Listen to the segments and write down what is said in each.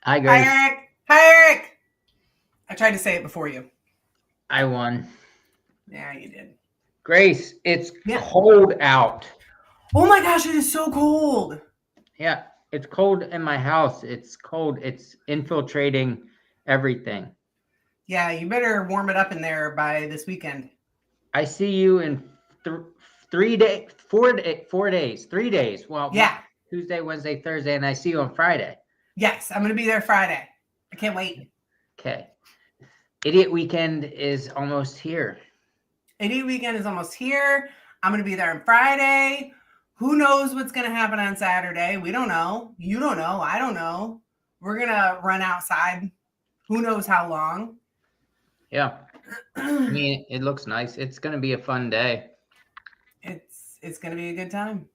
Hi, Hi, Grace. Eric. Hi, Eric. I tried to say it before you. I won. Yeah, you did. Grace, it's Yeah. cold out. Oh my gosh, it is so cold. Yeah, it's cold in my house. It's cold. It's infiltrating everything. Yeah, you better warm it up in there by this weekend. I see you in 3 days, 4 days, 3 days. Well, Yeah. Tuesday, Wednesday, Thursday, and I see you on Friday. Yes, I'm going to be there Friday. I can't wait. Okay. Idiot weekend is almost here. Idiot weekend is almost here. I'm going to be there on Friday. Who knows what's going to happen on Saturday? We don't know. You don't know. I don't know. We're going to run outside. Who knows how long? Yeah. I mean, it looks nice. It's going to be a fun day. It's going to be a good time.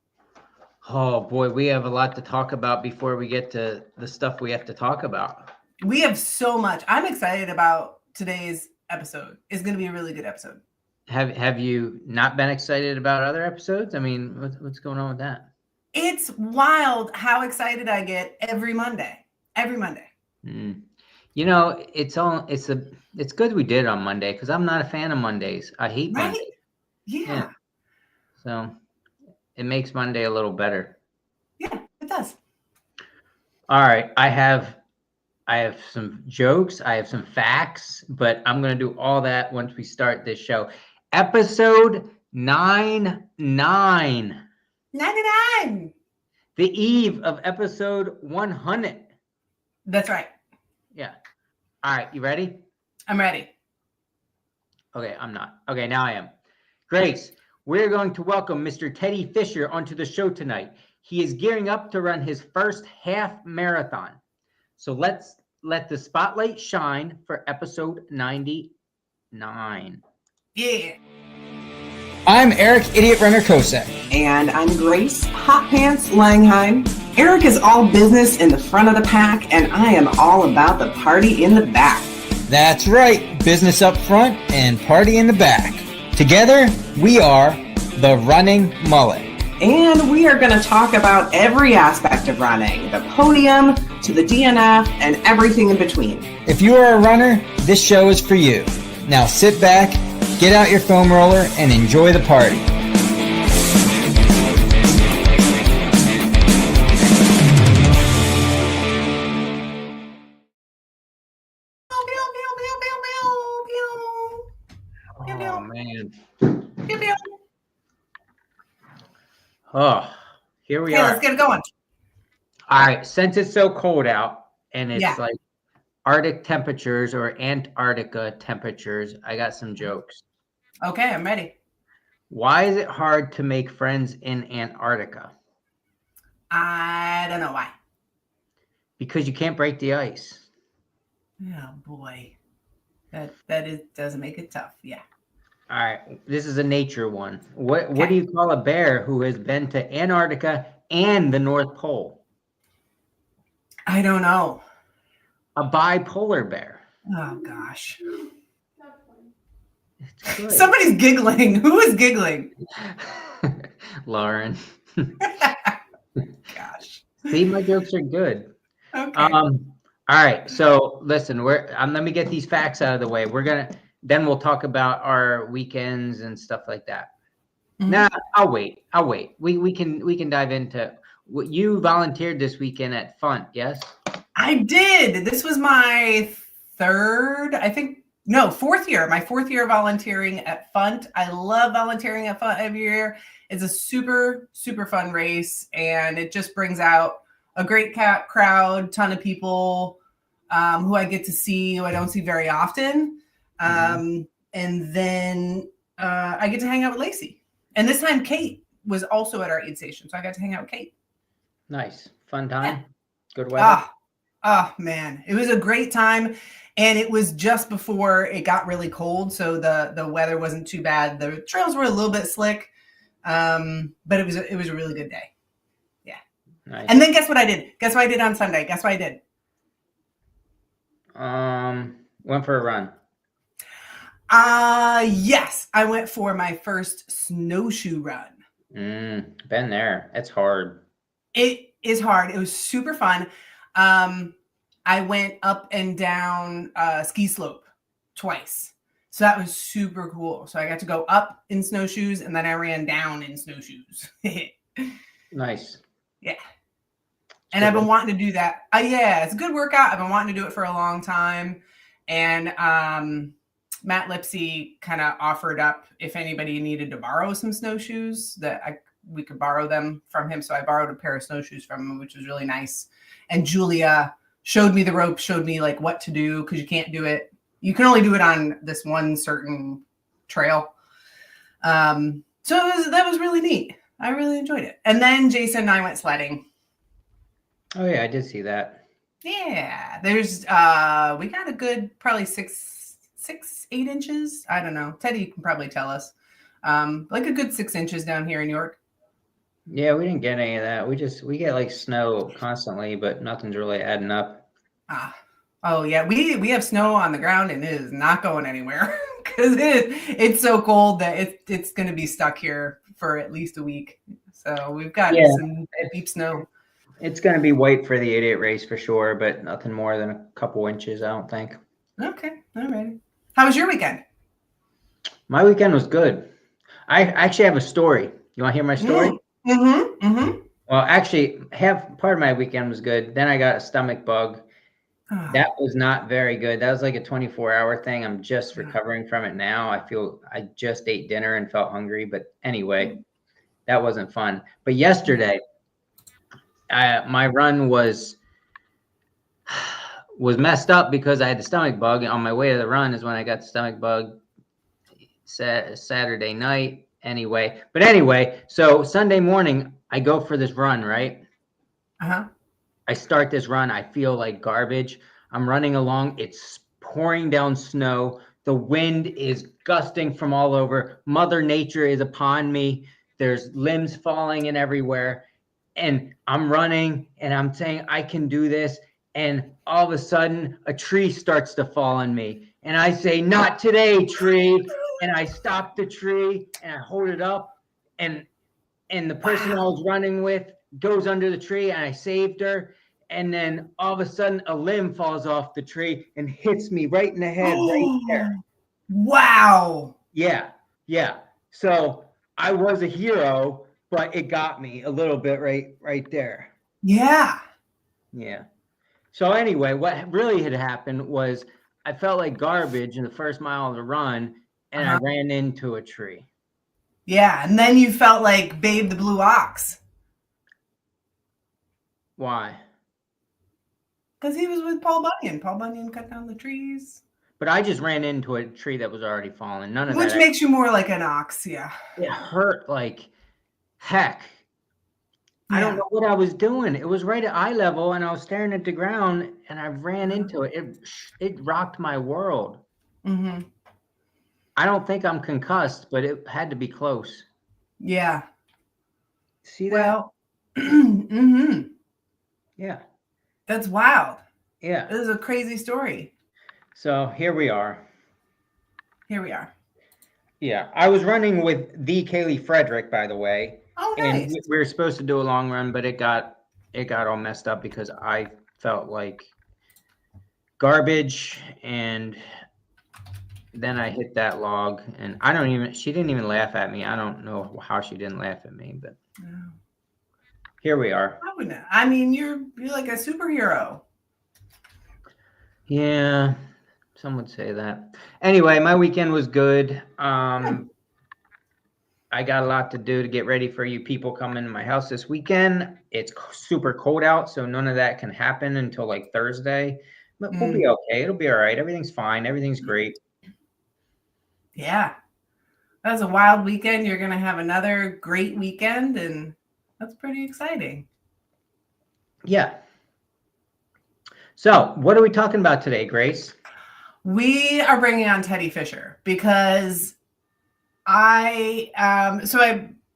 Oh boy, we have a lot to talk about before we get to the stuff we have to talk about. We have so much. I'm excited about today's episode. It's going to be a really good episode. Have you not been excited about other episodes? I mean, what's going on with that? It's wild how excited I get every Monday. Every Monday. You know, it's good we did it on Monday because I'm not a fan of Mondays. I hate Right? Mondays. Yeah. So it makes Monday a little better. Yeah, it does. All right, I have some jokes, I have some facts, but I'm going to do all that once we start this show. Episode 99. 99. The eve of episode 100. That's right. Yeah. All right, you ready? I'm ready. Okay, I'm not. Okay, now I am. Grace, we're going to welcome Mr. Teddy Fisher onto the show tonight. He is gearing up to run his first half marathon. So let's let the spotlight shine for episode 99. Yeah. I'm Eric, Idiot Runner Kosek. And I'm Grace, Hot Pants Langheim. Eric is all business in the front of the pack, and I am all about the party in the back. That's right, business up front and party in the back. Together, we are the Running Mullet. And we are going to talk about every aspect of running, the podium to the DNF and everything in between. If you are a runner, this show is for you. Now sit back, get out your foam roller, and enjoy the party. Oh, man. Pew, pew. Oh, here we Okay, are. let's get it going. All right, since it's so cold out and it's Yeah. like Arctic temperatures or Antarctica temperatures, I got some jokes. Okay, I'm ready. Why is it hard to make friends in Antarctica? I don't know why. Because you can't break the ice. Oh boy. That doesn't make it tough. Yeah. All right, this is a nature one. What do you call a bear who has been to Antarctica and the North Pole? I don't know. A bipolar bear. Oh gosh. It's good. Somebody's giggling. Who is giggling? Lauren. Gosh. See, my jokes are good. Okay. All right, so listen, let me get these facts out of the way. Then we'll talk about our weekends and stuff like that. Mhm. Nah, I'll wait. We can dive into what you volunteered this weekend at Funt, yes? I did. This was my fourth year. My fourth year volunteering at Funt. I love volunteering at Funt every year. It's a super, super fun race, and it just brings out a great crowd, ton of people who I get to see, who I don't see very often. And then I get to hang out with Lacey. And this time Kate was also at our aid station, so I got to hang out with Kate. Nice. Fun time. Yeah. Good weather. Oh man, it was a great time, and it was just before it got really cold, so the weather wasn't too bad. The trails were a little bit slick, but it was a really good day. Yeah. Nice. And then guess what I did? Guess what I did on Sunday? Guess what I did? Went for a run. Yes, I went for my first snowshoe run. Been there. It's hard. It is hard. It was super fun. I went up and down ski slope twice. So that was super cool. So I got to go up in snowshoes and then I ran down in snowshoes. Nice. Yeah. And I've been wanting to do that. Yeah, it's a good workout. I've been wanting to do it for a long time. And Matt Lipsy kind of offered up if anybody needed to borrow some snowshoes that we could borrow them from him. So I borrowed a pair of snowshoes from him, which was really nice. And Julia showed me the rope, showed me like what to do because you can't do it. You can only do it on this one certain trail. So that was really neat. I really enjoyed it. And then Jason and I went sledding. Oh yeah, I did see that. Yeah, there's we got a good probably 8 inches. I don't know. Teddy can probably tell us. Like a good 6 inches down here in York. Yeah, we didn't get any of that. We get like snow constantly, but nothing's really adding up. Oh yeah, we have snow on the ground and it is not going anywhere because it's so cold that it's going to be stuck here for at least a week. So we've got some deep snow. It's going to be white for the 8-8 race for sure, but nothing more than a couple inches, I don't think. Okay, all right. How was your weekend? My weekend was good. I actually have a story. You want to hear my story? Mm-hmm. Well, actually, part of my weekend was good. Then I got a stomach bug. That was not very good. That was like a 24-hour thing. I'm just recovering from it now. I just ate dinner and felt hungry. But anyway, that wasn't fun. But yesterday, my run was messed up because I had the stomach bug. On my way to the run is when I got the stomach bug Saturday night. Anyway, so Sunday morning, I go for this run, right? I start this run. I feel like garbage. I'm running along. It's pouring down snow. The wind is gusting from all over. Mother Nature is upon me. There's limbs falling in everywhere. And I'm running and I'm saying, I can do this. And all of a sudden, a tree starts to fall on me. And I say, not today, tree. And I stop the tree and I hold it up. And the person I was running with goes under the tree and I saved her. And then all of a sudden, a limb falls off the tree and hits me right in the head right there. Wow. Yeah. So I was a hero, but it got me a little bit right there. Yeah. So anyway, what really had happened was I felt like garbage in the first mile of the run, and I ran into a tree. Yeah, and then you felt like Babe the Blue Ox. Why? Because he was with Paul Bunyan. Paul Bunyan cut down the trees. But I just ran into a tree that was already fallen. None of that. Which makes you more like an ox, yeah. It hurt like heck. I don't know what I was doing. It was right at eye level, and I was staring at the ground, and I ran into it. It rocked my world. Mm-hmm. I don't think I'm concussed, but it had to be close. Yeah. See that? Well, mm-hmm. Yeah. That's wild. Yeah. This is a crazy story. So here we are. Yeah. I was running with the Kaylee Frederick, by the way. Oh, nice. And we were supposed to do a long run, but it got all messed up because I felt like garbage, and then I hit that log, and she didn't even laugh at me. I don't know how she didn't laugh at me, but here we are. I mean, you're like a superhero. Yeah, some would say that. Anyway, my weekend was good. I got a lot to do to get ready for you people coming to my house this weekend. It's super cold out, so none of that can happen until like Thursday. But we'll be okay. It'll be all right. Everything's fine. Everything's great. Yeah. That's a wild weekend. You're going to have another great weekend, and that's pretty exciting. Yeah. So what are we talking about today, Grace? We are bringing on Teddy Fisher because I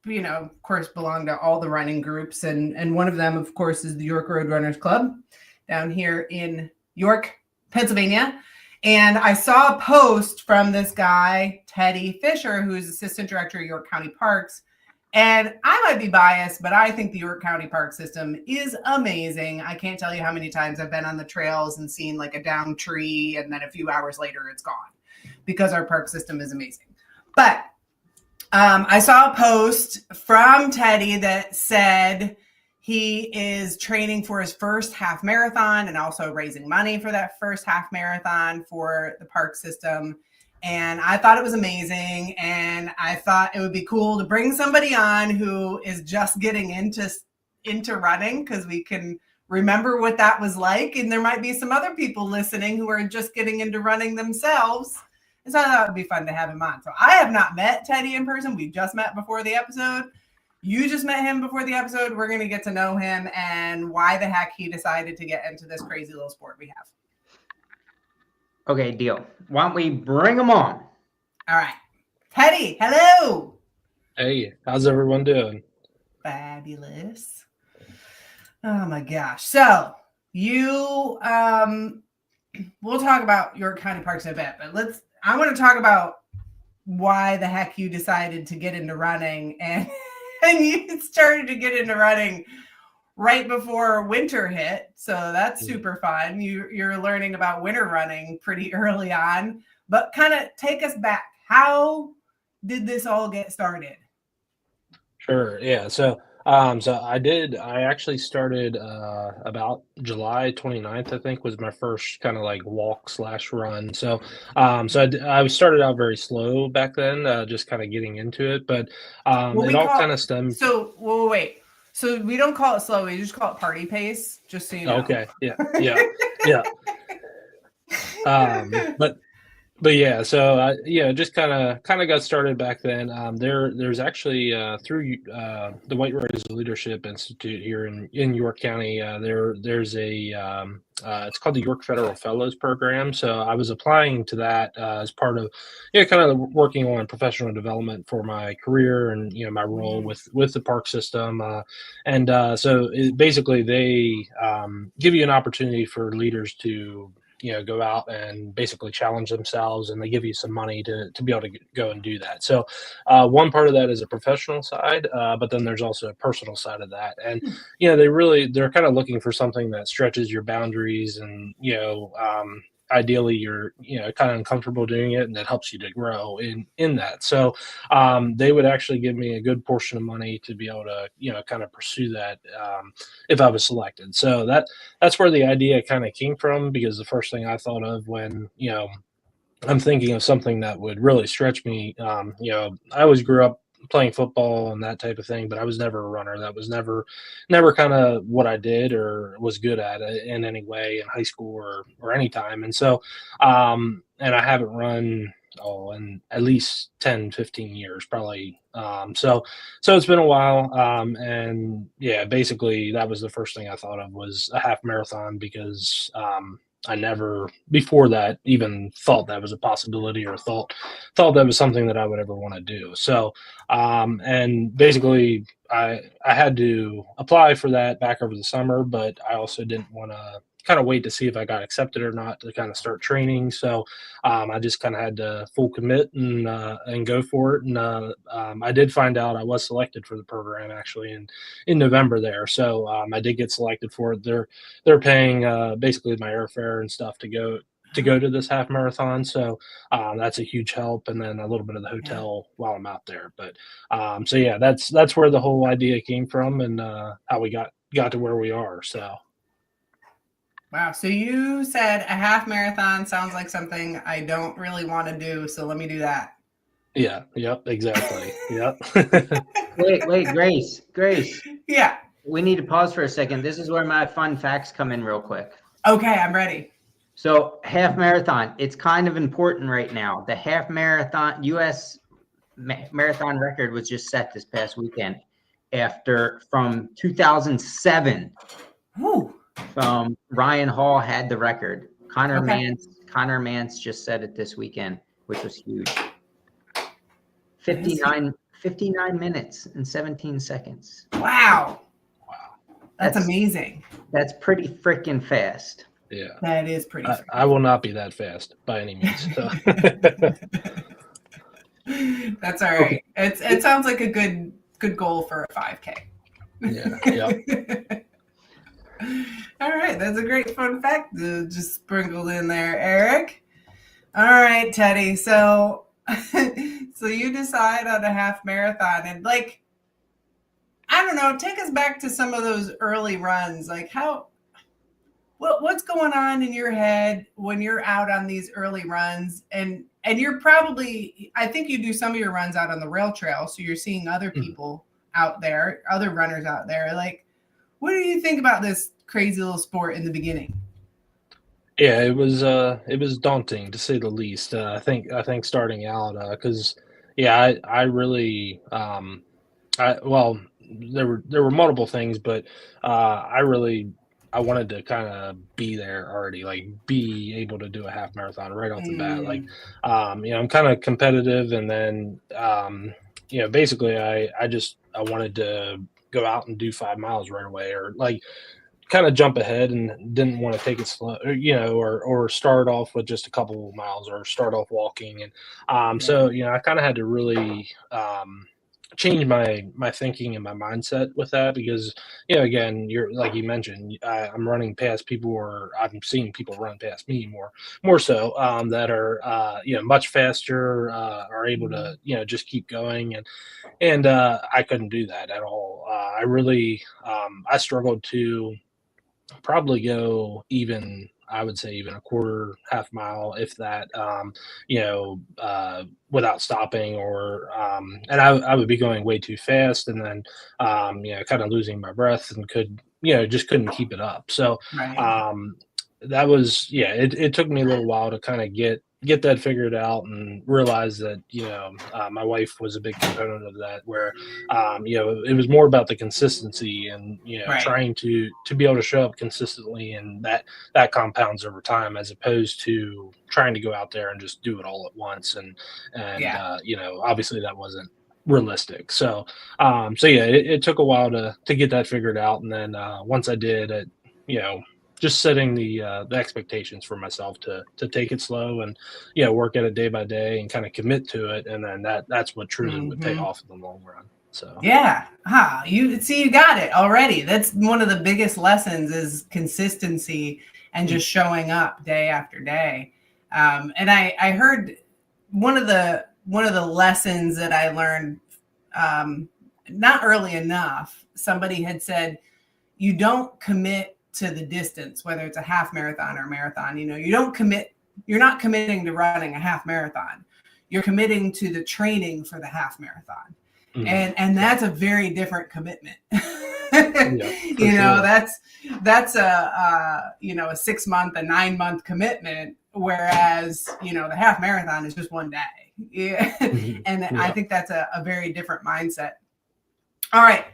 of course, belong to all the running groups, and one of them, of course, is the York Road Runners Club down here in York, Pennsylvania. And I saw a post from this guy, Teddy Fisher, who's assistant director of York County Parks, And I might be biased, but I think the York County Park System is amazing. I can't tell you how many times I've been on the trails and seen like a downed tree, and then a few hours later it's gone, because our park system is amazing. But I saw a post from Teddy that said he is training for his first half marathon and also raising money for that first half marathon for the park system. And I thought it was amazing. And I thought it would be cool to bring somebody on who is just getting into running, because we can remember what that was like. And there might be some other people listening who are just getting into running themselves. And so I thought it would be fun to have him on. So I have not met Teddy in person. We just met before the episode. You just met him before the episode. We're going to get to know him and why the heck he decided to get into this crazy little sport we have. Okay, deal. Why don't we bring him on? All right. Teddy, hello. Hey, how's everyone doing? Fabulous. Oh my gosh. So you, we'll talk about York County Parks in a bit, but I want to talk about why the heck you decided to get into running, and you started to get into running right before winter hit. So that's super fun. You're learning about winter running pretty early on, but kind of take us back. How did this all get started? Sure. Yeah. So I actually started about July 29th, I think, was my first kind of like walk/run. So I started out very slow back then, just kind of getting into it, but it all kind of stemmed. So wait. So we don't call it slow. We just call it party pace, just so you know. Okay. Yeah. Yeah. But yeah, so just kind of got started back then. There's actually through the White Rose Leadership Institute here in York County, there's a it's called the York Federal Fellows Program. So I was applying to that as part of kind of working on professional development for my career and my role with the park system. So basically they give you an opportunity for leaders to go out and basically challenge themselves, and they give you some money to be able to go and do that. So one part of that is a professional side, but then there's also a personal side of that. And, they're kind of looking for something that stretches your boundaries and, ideally you're, kind of uncomfortable doing it, and that helps you to grow in that. So they would actually give me a good portion of money to be able to, kind of pursue that if I was selected. So that's where the idea kind of came from, because the first thing I thought of when, I'm thinking of something that would really stretch me, I always grew up playing football and that type of thing, but I was never a runner. That was never kind of what I did or was good at in any way in high school or any time. And so, and I haven't run in at least 10, 15 years, probably. So it's been a while. And yeah, basically that was the first thing I thought of was a half marathon, because, I never before that even thought that was a possibility or thought that was something that I would ever want to do. So, and basically I had to apply for that back over the summer, but I also didn't want to kind of wait to see if I got accepted or not to kind of start training. So I just kind of had to full commit and go for it. And I did find out I was selected for the program actually in November there. So I did get selected for it. They're paying basically my airfare and stuff to go to this half marathon. So that's a huge help. And then a little bit of the hotel while I'm out there. But so yeah, that's where the whole idea came from, and how we got to where we are. So. Wow. So you said a half marathon sounds like something I don't really want to do. So let me do that. Yeah. Yep. Exactly. Yep. Wait, Grace. Yeah. We need to pause for a second. This is where my fun facts come in real quick. Okay, I'm ready. So half marathon, it's kind of important right now. The half marathon, U.S. marathon record was just set this past weekend from 2007. Ooh. Ryan Hall had the record. Connor Mance just said it this weekend, which was huge. 59 minutes and 17 seconds. Wow. That's amazing. That's pretty freaking fast. Yeah. That is pretty fast. I will not be that fast by any means. So. That's all right. It sounds like a good good goal for a 5K. Yeah. All right, that's a great fun fact to just sprinkled in there, Eric. All right, Teddy. So, so you decide on a half marathon, and like, I don't know, take us back to some of those early runs. Like, what's going on in your head when you're out on these early runs, and you're probably, I think you do some of your runs out on the rail trail, so you're seeing other people out there, other runners out there. Like, what do you think about this crazy little sport in the beginning? Yeah, it was daunting to say the least. I think starting out, because I really well, there were multiple things, but I wanted to kind of be there already, like be able to do a half marathon right off the bat. Like, I'm kind of competitive, and then basically I wanted to go out and do 5 miles right away, or like kind of jump ahead, and didn't want to take it slow, or start off with just a couple miles, or start off walking. And so I kind of had to really change my thinking and my mindset with that, because again, you're like you mentioned, I'm running past people, or I'm seeing people run past me more so, that are much faster, are able to just keep going, and I couldn't do that at all. I really I struggled to probably go even, I would say even a quarter, half mile, if that, without stopping, or and I would be going way too fast, and then kind of losing my breath, and just couldn't keep it up. So Right. that was, it took me a little while to kind of get that figured out, and realize that my wife was a big component of that, where it was more about the consistency, and Right. trying to be able to show up consistently, and that compounds over time, as opposed to trying to go out there and just do it all at once, and obviously that wasn't realistic. So it took a while to get that figured out, and then once I did it, just setting the expectations for myself to take it slow, and work at it day by day, and kind of commit to it, and then that's what truly would pay off in the long run. So yeah, you see, you got it already. That's one of the biggest lessons, is consistency, and just showing up day after day. And I heard one of the lessons that I learned, not early enough. Somebody had said, you don't commit to the distance, whether it's a half marathon or marathon. You're not committing to running a half marathon. You're committing to the training for the half marathon. And that's a very different commitment. That's a 6 month, a 9 month commitment, whereas the half marathon is just one day. I think that's a very different mindset. All right.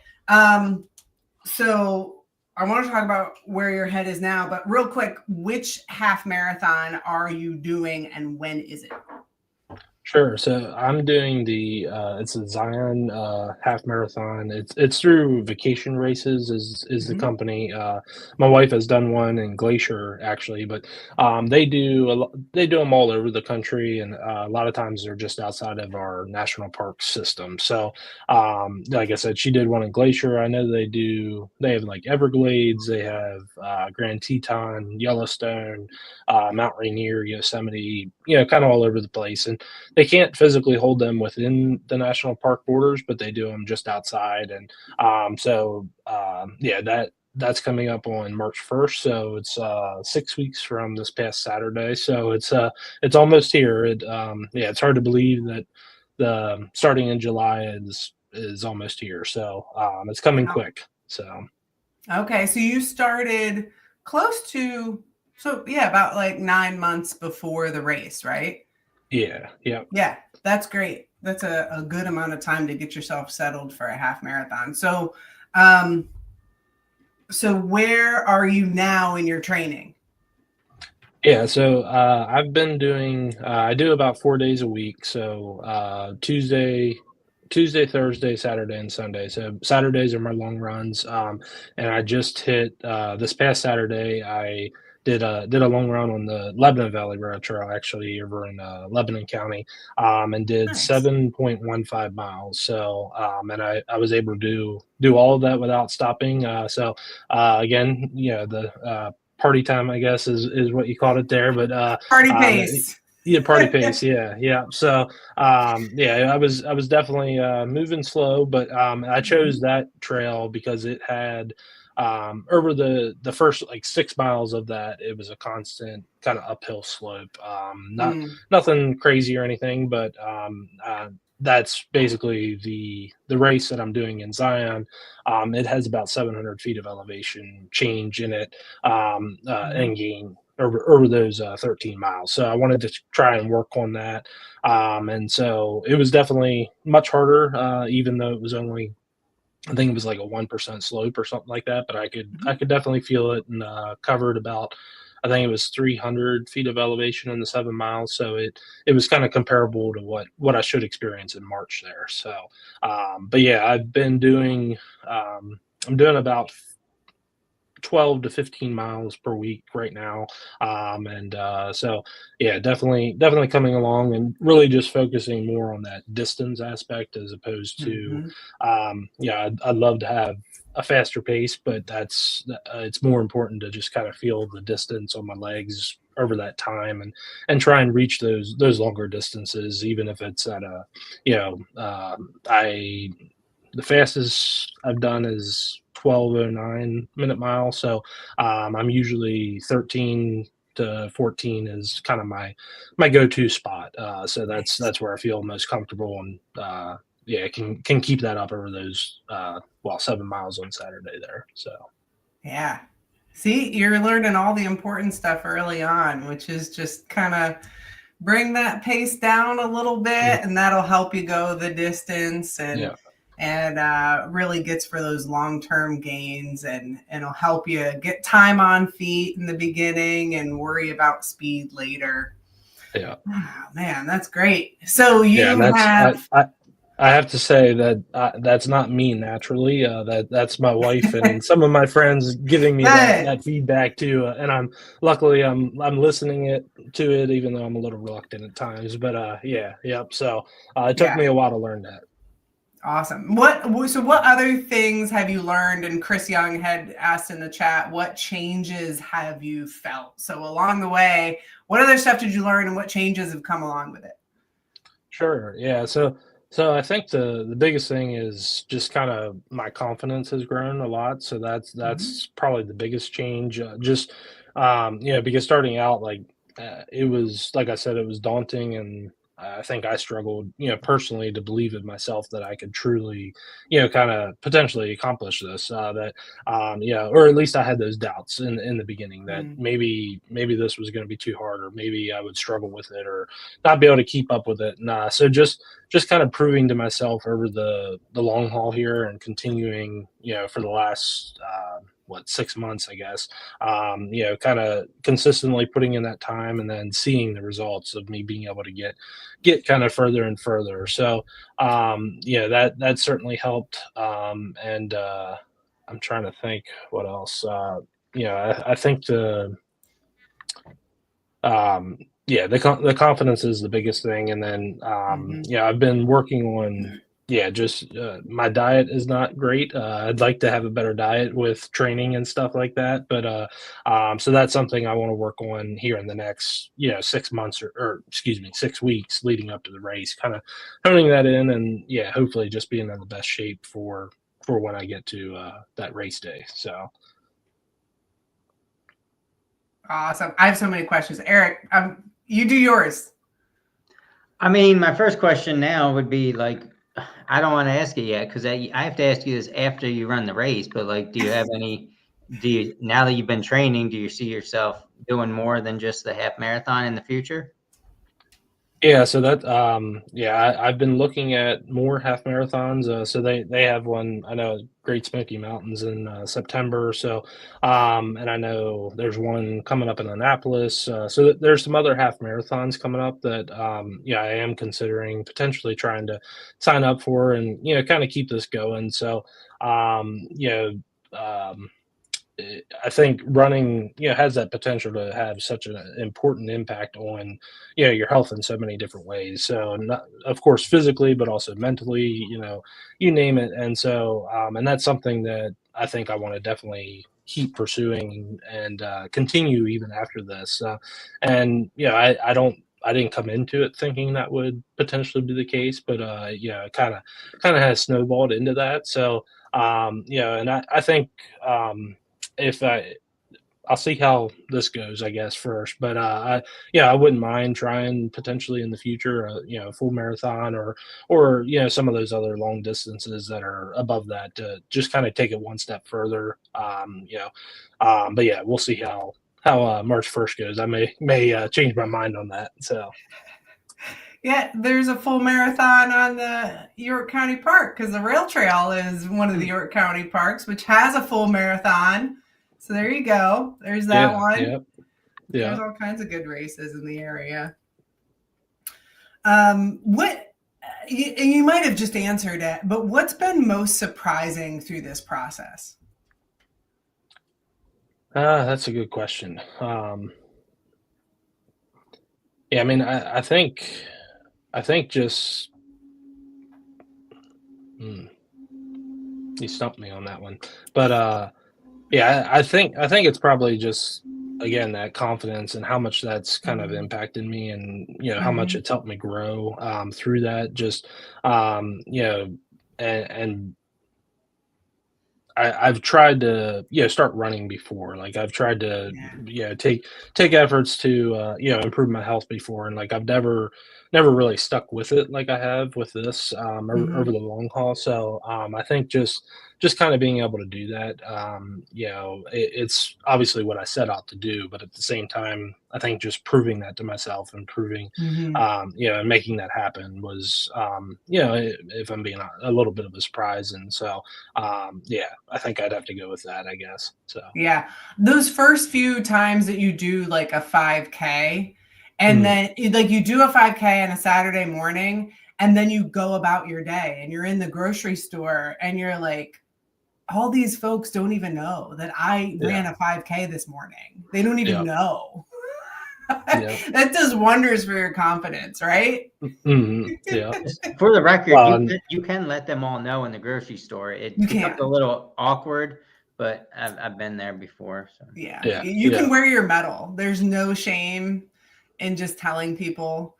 So I want to talk about where your head is now, but real quick, which half marathon are you doing, and when is it? Sure. So I'm doing it's a Zion half marathon. It's through Vacation Races is the company. My wife has done one in Glacier, actually, but they do them all over the country, and a lot of times they're just outside of our national park system. So like I said, she did one in Glacier. I know they have like Everglades, they have Grand Teton, Yellowstone, Mount Rainier, Yosemite, kind of all over the place. And they can't physically hold them within the national park borders, but they do them just outside. And that's coming up on March 1st. So it's 6 weeks from this past Saturday. So it's almost here. It's hard to believe that the starting in July is almost here. So it's coming quick. So okay, so you started close to, about like 9 months before the race, right? Yeah. Yeah, that's great. That's a good amount of time to get yourself settled for a half marathon. So, so where are you now in your training? Yeah, so I've been doing, I do about 4 days a week. So Tuesday, Thursday, Saturday, and Sunday. So Saturdays are my long runs. And I just hit this past Saturday, I did a long run on the Lebanon Valley Rail Trail, actually over in Lebanon County, and did Nice. 7.15 miles. So and I was able to do all of that without stopping. So again, the party time, I guess, is what you called it there. But Party um, pace. yeah, party pace. Yeah. So I was definitely moving slow, but I chose that trail because it had over the first like 6 miles of that, it was a constant kind of uphill slope. Nothing crazy or anything, but that's basically the race that I'm doing in Zion. It has about 700 feet of elevation change in it, and gain over those 13 miles. So I wanted to try and work on that. And so it was definitely much harder, even though it was only, I think it was like a 1% slope or something like that, but I could definitely feel it, and covered about, I think it was 300 feet of elevation in the 7 miles. So it was kind of comparable to what I should experience in March there. So, but yeah, I've been doing, I'm doing about 12 to 15 miles per week right now. So yeah, definitely coming along, and really just focusing more on that distance aspect as opposed to, I'd love to have a faster pace, but it's more important to just kind of feel the distance on my legs over that time, and try and reach those longer distances, even if it's at a, the fastest I've done is 12:09 minute mile. So I'm usually 13 to 14 is kind of my go-to spot. So that's where I feel most comfortable, and can keep that up over those 7 miles on Saturday there. So Yeah. See, you're learning all the important stuff early on, which is just kind of bring that pace down a little bit, and that'll help you go the distance, and really gets for those long-term gains, and it'll help you get time on feet in the beginning and worry about speed later. Yeah. Oh, man, that's great. So you I have to say that that's not me naturally. That's my wife and some of my friends giving me that feedback too. And I'm listening to it, even though I'm a little reluctant at times. But So it took me a while to learn that. Awesome. What other things have you learned? And Chris Young had asked in the chat, what changes have you felt? So along the way, what other stuff did you learn, and what changes have come along with it? Sure. Yeah. So I think the biggest thing is just kind of my confidence has grown a lot. So that's probably the biggest change. Because starting out, it was, like I said, it was daunting, and I think I struggled, personally, to believe in myself that I could truly, kind of potentially accomplish this. Or at least I had those doubts in the beginning that maybe this was going to be too hard, or maybe I would struggle with it, or not be able to keep up with it. So just kind of proving to myself over the long haul here, and continuing, for the last 6 months, I guess, kind of consistently putting in that time, and then seeing the results of me being able to get kind of further and further. So that certainly helped. And I'm trying to think what else. I think the confidence is the biggest thing. And then I've been working on my diet is not great. I'd like to have a better diet with training and stuff like that, but so that's something I want to work on here in the next 6 months, or excuse me, 6 weeks leading up to the race, kind of honing that in, and hopefully just being in the best shape for when I get to that race day. So awesome. I have so many questions. Eric, you do yours. I mean, my first question now would be I don't want to ask it yet, because I have to ask you this after you run the race. But do you have now that you've been training, do you see yourself doing more than just the half marathon in the future? Yeah, so that I've been looking at more half marathons. So they have one, I know, Great Smoky Mountains in September. So and I know there's one coming up in Annapolis. So there's some other half marathons coming up that I am considering potentially trying to sign up for, and kind of keep this going. So I think running, has that potential to have such an important impact on, your health in so many different ways. So, not, of course, physically, but also mentally, you name it. And so, and that's something that I think I want to definitely keep pursuing and continue even after this. And, I didn't come into it thinking that would potentially be the case, but it kind of has snowballed into that. So, and I think if I'll see how this goes, I guess, first. But I wouldn't mind trying potentially in the future, a full marathon or some of those other long distances that are above that to just kind of take it one step further. But yeah, we'll see how March 1st goes. I may change my mind on that. So. Yeah, there's a full marathon on the York County Park because the rail trail is one of the York County parks, which has a full marathon. So there you go. There's that one. Yeah. There's all kinds of good races in the area. What you might have just answered it, but what's been most surprising through this process? That's a good question. I mean, I think just you stumped me on that one, but I think it's probably just, again, that confidence and how much that's kind of impacted me, and how much it's helped me grow through that. Just and I've tried to start running before. Like I've tried to take efforts to improve my health before, and like I've never really stuck with it like I have with this over the long haul. So I think just kind of being able to do that, it's obviously what I set out to do, but at the same time, I think just proving that to myself and proving, and making that happen was, if I'm being a little bit of a surprise. And so, I think I'd have to go with that, I guess. So, yeah, those first few times that you do like a 5K, and then like you do a 5K on a Saturday morning, and then you go about your day and you're in the grocery store and you're like, all these folks don't even know that I ran a 5K this morning. They don't even know. That does wonders for your confidence, right? Yeah. For the record, you can let them all know in the grocery store. It becomes a little awkward, but I've been there before. So. Yeah. You can wear your medal. There's no shame in just telling people.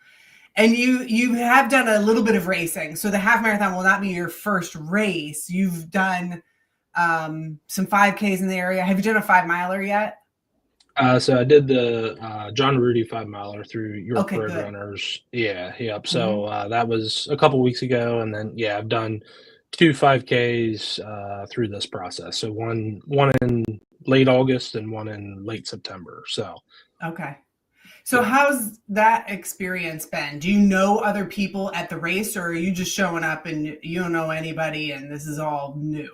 And you have done a little bit of racing. So the half marathon will not be your first race. You've done some 5Ks in the area. Have you done a 5-miler yet? So I did the John Rudy 5-miler through York Road Runners. Yep. So that was a couple weeks ago, and then I've done 2 5Ks through this process. So one in late August and one in late September. So okay. So how's that experience been? Do you know other people at the race, or are you just showing up and you don't know anybody and this is all new?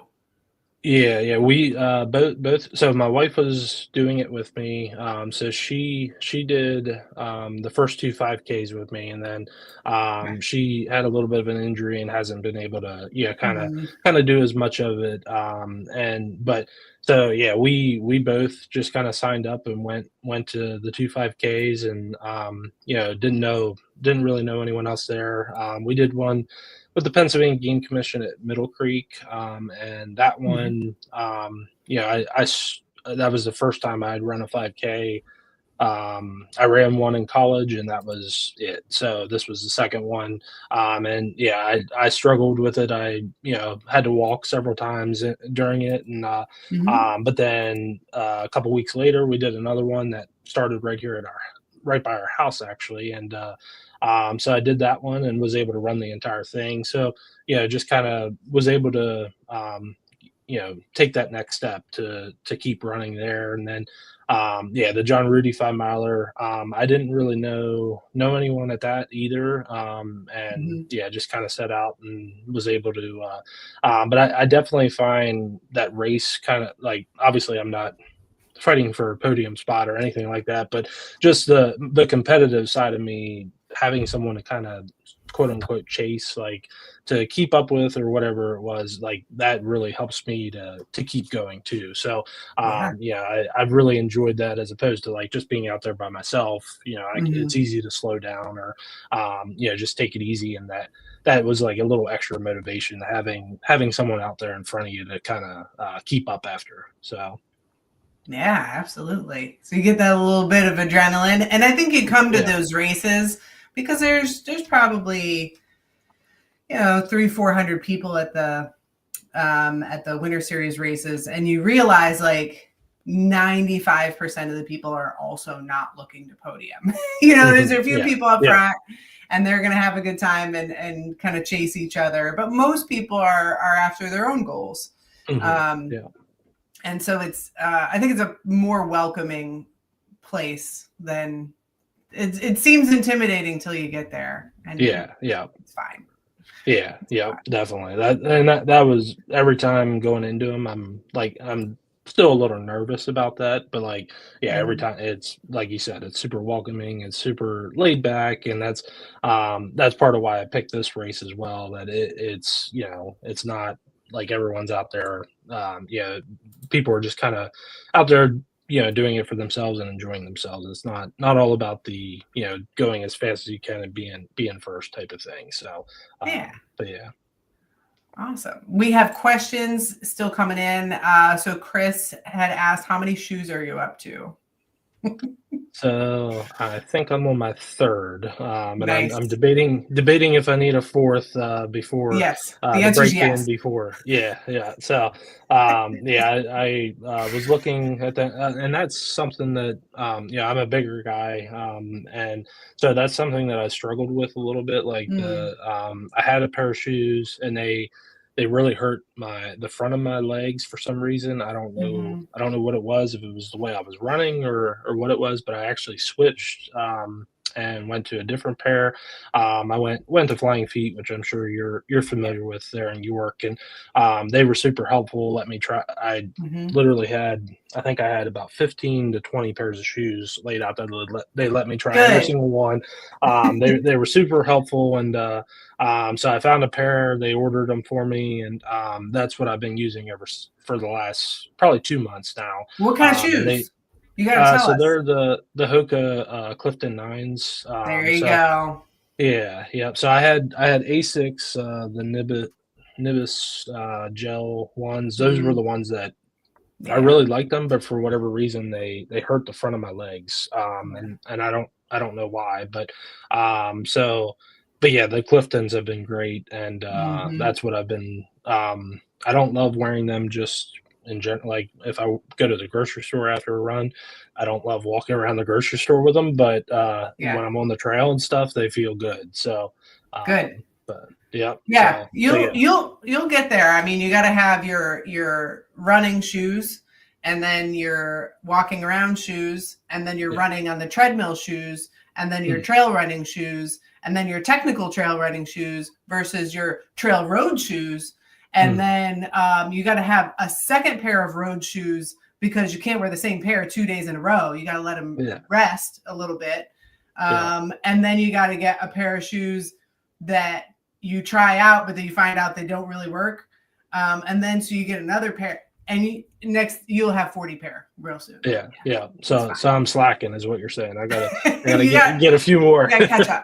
Yeah. We both. So my wife was doing it with me. So she did the first 2 5Ks with me, and then she had a little bit of an injury and hasn't been able to kind of do as much of it. So we both just kind of signed up and went to the 2 5Ks, and didn't really know anyone else there. We did one with the Pennsylvania Game Commission at Middle Creek, and that one, that was the first time I'd run a 5K. I ran one in college, and that was it. So this was the second one, and I struggled with it. I had to walk several times during it, and but then a couple weeks later, we did another one that started right by our house actually, and so I did that one and was able to run the entire thing. So just kind of was able to take that next step to keep running there. And then the John Rudy 5-miler, I didn't really know anyone at that either, and just kind of set out and was able to but I definitely find that race kind of like, obviously I'm not fighting for a podium spot or anything like that, but just the competitive side of me, having someone to kind of quote unquote chase, like to keep up with or whatever it was, like that really helps me to keep going too. So I've really enjoyed that as opposed to like just being out there by myself. It's easy to slow down or just take it easy, and that was like a little extra motivation having someone out there in front of you to kind of keep up after. So yeah, absolutely. So you get that little bit of adrenaline, and I think you come to those races because there's probably 300-400 people at the Winter Series races, and you realize like 95% of the people are also not looking to podium. There's a few people up front, and they're going to have a good time and kind of chase each other, but most people are after their own goals. And so it's I think it's a more welcoming place than it seems intimidating till you get there. And it's fine. Yeah, definitely. That was every time going into them. I'm still a little nervous about that, but every time it's like you said, it's super welcoming, it's super laid back, and that's part of why I picked this race as well. That it's not like everyone's out there. People are just kind of out there, doing it for themselves and enjoying themselves. It's not all about the going as fast as you can and being first type of thing. So but yeah. Awesome. We have questions still coming in. So Chris had asked, how many shoes are you up to? So I think I'm on my third, and Nice. I'm debating if I need a fourth before Yes, the the answer is break yes. in before. So I was looking at that, and that's something that I'm a bigger guy, and so that's something that I struggled with a little bit. Like I had a pair of shoes, and they really hurt the front of my legs for some reason. I don't know what it was, if it was the way I was running or what it was, but I actually switched and went to a different pair. I went to Flying Feet, which I'm sure you're familiar with there in York, and they were super helpful. Let me try. I literally I think I had about 15 to 20 pairs of shoes laid out there. They let me try every single one. They were super helpful, and so I found a pair. They ordered them for me, and that's what I've been using for the last probably 2 months now. What kind of shoes? You gotta tell us. So they're the Hoka Clifton 9s. There you go. Yeah. So I had Asics, the Nibis gel ones. Those were the ones that I really liked them, but for whatever reason they hurt the front of my legs. And I don't know why, but the Cliftons have been great, and that's what I've been. I don't love wearing them just in general. Like if I go to the grocery store after a run, I don't love walking around the grocery store with them. But when I'm on the trail and stuff, they feel good. So good. But yeah. You'll get there. I mean, you got to have your running shoes, and then your walking around shoes, and then your running on the treadmill shoes, and then your trail running shoes, and then your technical trail running shoes versus your trail road shoes. And then you got to have a second pair of road shoes, because you can't wear the same pair 2 days in a row. You got to let them rest a little bit. And then you got to get a pair of shoes that you try out, but then you find out they don't really work. And then so you get another pair, and you'll have 40 pair real soon. Yeah. So I'm slacking is what you're saying. I gotta get a few more. You gotta catch up.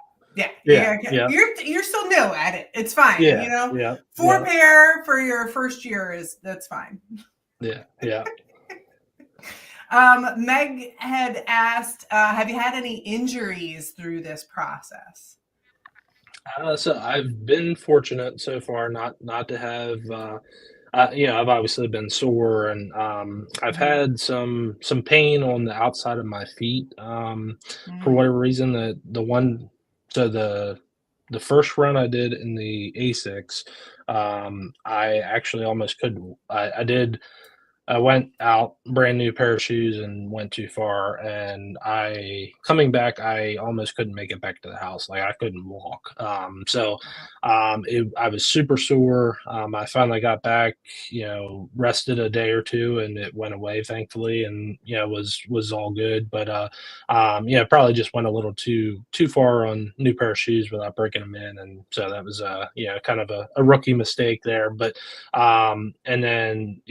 Yeah. You're still new at it. It's fine. Yeah. 4 pair for your first year that's fine. Yeah. Meg had asked, have you had any injuries through this process? So I've been fortunate so far not to have. I've obviously been sore, and I've had some pain on the outside of my feet for whatever reason. The first run I did in the Asics, I actually almost couldn't. I did I went out, brand new pair of shoes, and went too far. And coming back, I almost couldn't make it back to the house. Like I couldn't walk. I was super sore. I finally got back, rested a day or two, and it went away, thankfully, and was all good. But probably just went a little too far on new pair of shoes without breaking them in, and so that was kind of a rookie mistake there. But and then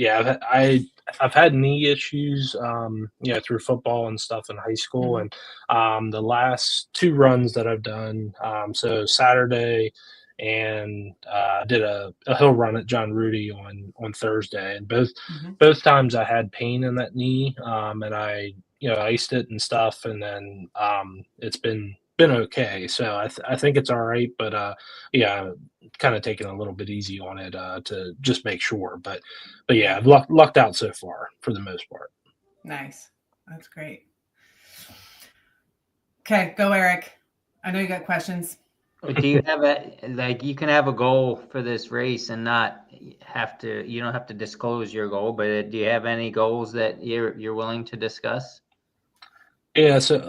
I've had knee issues, through football and stuff in high school, and the last 2 runs that I've done, so Saturday and did a hill run at John Rudy on Thursday, and both times I had pain in that knee, and I iced it and stuff, and then it's been okay. So I think it's all right, but kind of taking a little bit easy on it to just make sure. But yeah, I've lucked out so far for the most part. Nice. That's great. Okay, go Eric. I know you got questions. Do you have you can have a goal for this race and not have to, you don't have to disclose your goal, but do you have any goals that you're willing to discuss? Yeah, so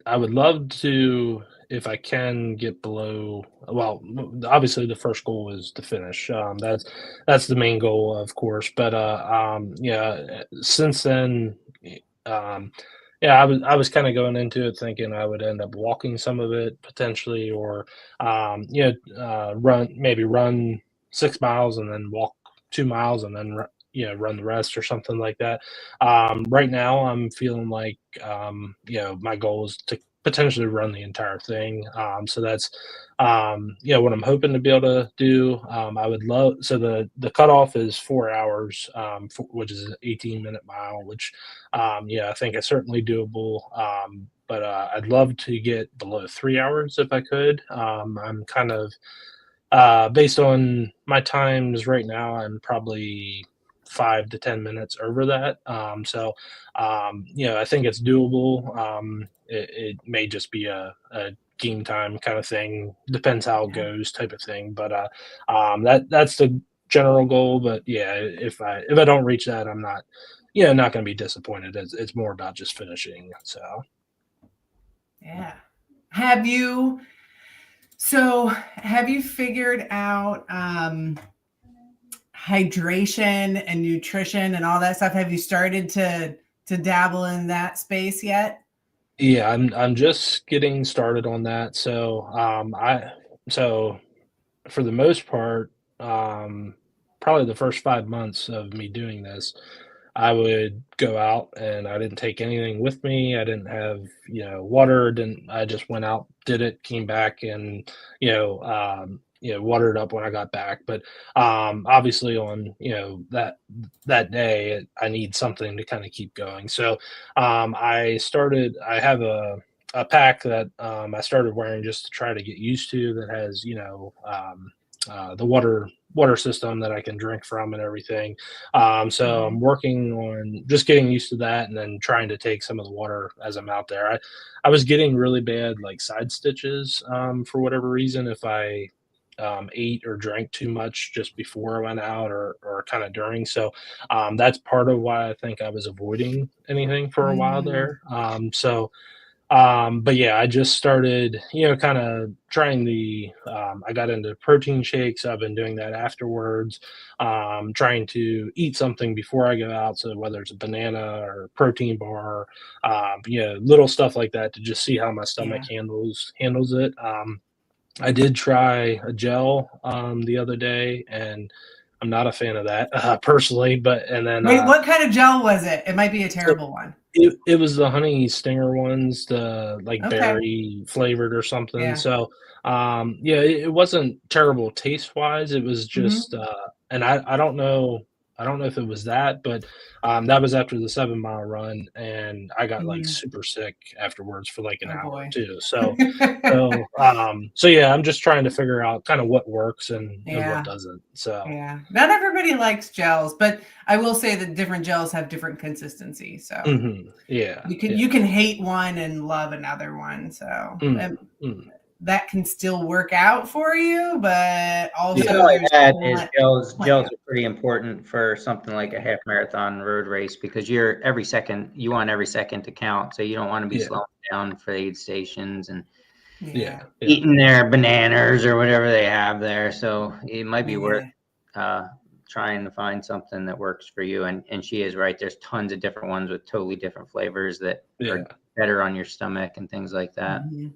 I would love to, if I can, get below. Well, obviously the first goal is to finish. That's the main goal, of course. But since then, I was kind of going into it thinking I would end up walking some of it potentially, or run 6 miles and then walk 2 miles and then run the rest or something like that. Right now, I'm feeling like my goal is to potentially run the entire thing. So that's what I'm hoping to be able to do. I would love, so the cutoff is 4 hours, which is an 18-minute mile, which I think is certainly doable. But I'd love to get below 3 hours if I could. I'm kind of based on my times right now, I'm probably 5 to 10 minutes over that. I think it's doable. It may just be a game time kind of thing. Depends how it goes, type of thing. But that's the general goal. But yeah, if I don't reach that, I'm not not going to be disappointed. It's more about just finishing. So yeah. Have you figured out hydration and nutrition and all that stuff? Have you started to dabble in that space yet? Yeah, I'm just getting started on that. So for the most part, probably the first 5 months of me doing this, I would go out and I didn't take anything with me. I didn't have, water. I just went out, did it, came back, and watered up when I got back. But obviously on that day, I need something to kind of keep going. So I have a pack that I started wearing just to try to get used to, that has the water system that I can drink from and everything. So I'm working on just getting used to that, and then trying to take some of the water as I'm out there. I was getting really bad like side stitches for whatever reason if I ate or drank too much just before I went out, or kind of during. So that's part of why I think I was avoiding anything for a while there. But yeah, I just started, kind of trying I got into protein shakes. I've been doing that afterwards, trying to eat something before I go out. So whether it's a banana or a protein bar, little stuff like that to just see how my stomach handles it. I did try a gel the other day, and I'm not a fan of that personally. But Wait, what kind of gel was it? It might be a terrible one. It was the honey stinger ones, the berry flavored or something. Yeah. So it wasn't terrible taste wise. It was just and I don't know if it was that, but that was after the 7 mile run, and I got like super sick afterwards for like an hour too. So yeah, I'm just trying to figure out kind of what works and what doesn't. So yeah, not everybody likes gels, but I will say that different gels have different consistency. So you can hate one and love another one. So that can still work out for you, but also Something like there's that so is much- gels are pretty important for something like a half marathon road race because you want every second to count. So you don't want to be Yeah. slowing down for aid stations and Yeah. eating their bananas or whatever they have there. So it might be worth trying to find something that works for you. And she is right. There's tons of different ones with totally different flavors that are better on your stomach and things like that. Mhm.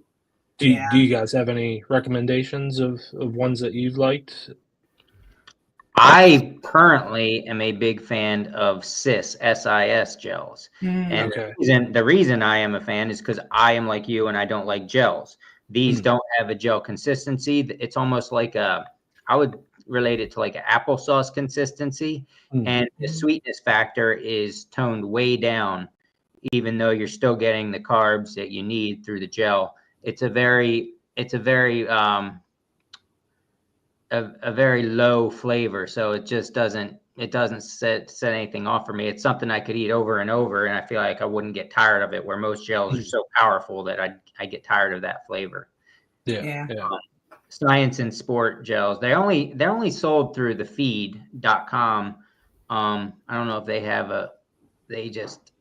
Do you guys have any recommendations of ones that you've liked? I currently am a big fan of SIS gels. And the reason I am a fan is because I am like you and I don't like gels. These don't have a gel consistency. It's almost like I would relate it to like an applesauce consistency. And the sweetness factor is toned way down, even though you're still getting the carbs that you need through the gel. It's a very a very low flavor, so it just doesn't set anything off for me. It's something I could eat over and over, and I feel like I wouldn't get tired of it. Where most gels are so powerful that I get tired of that flavor. Yeah. Science and Sport gels. They're only sold through the feed.com. I don't know if they just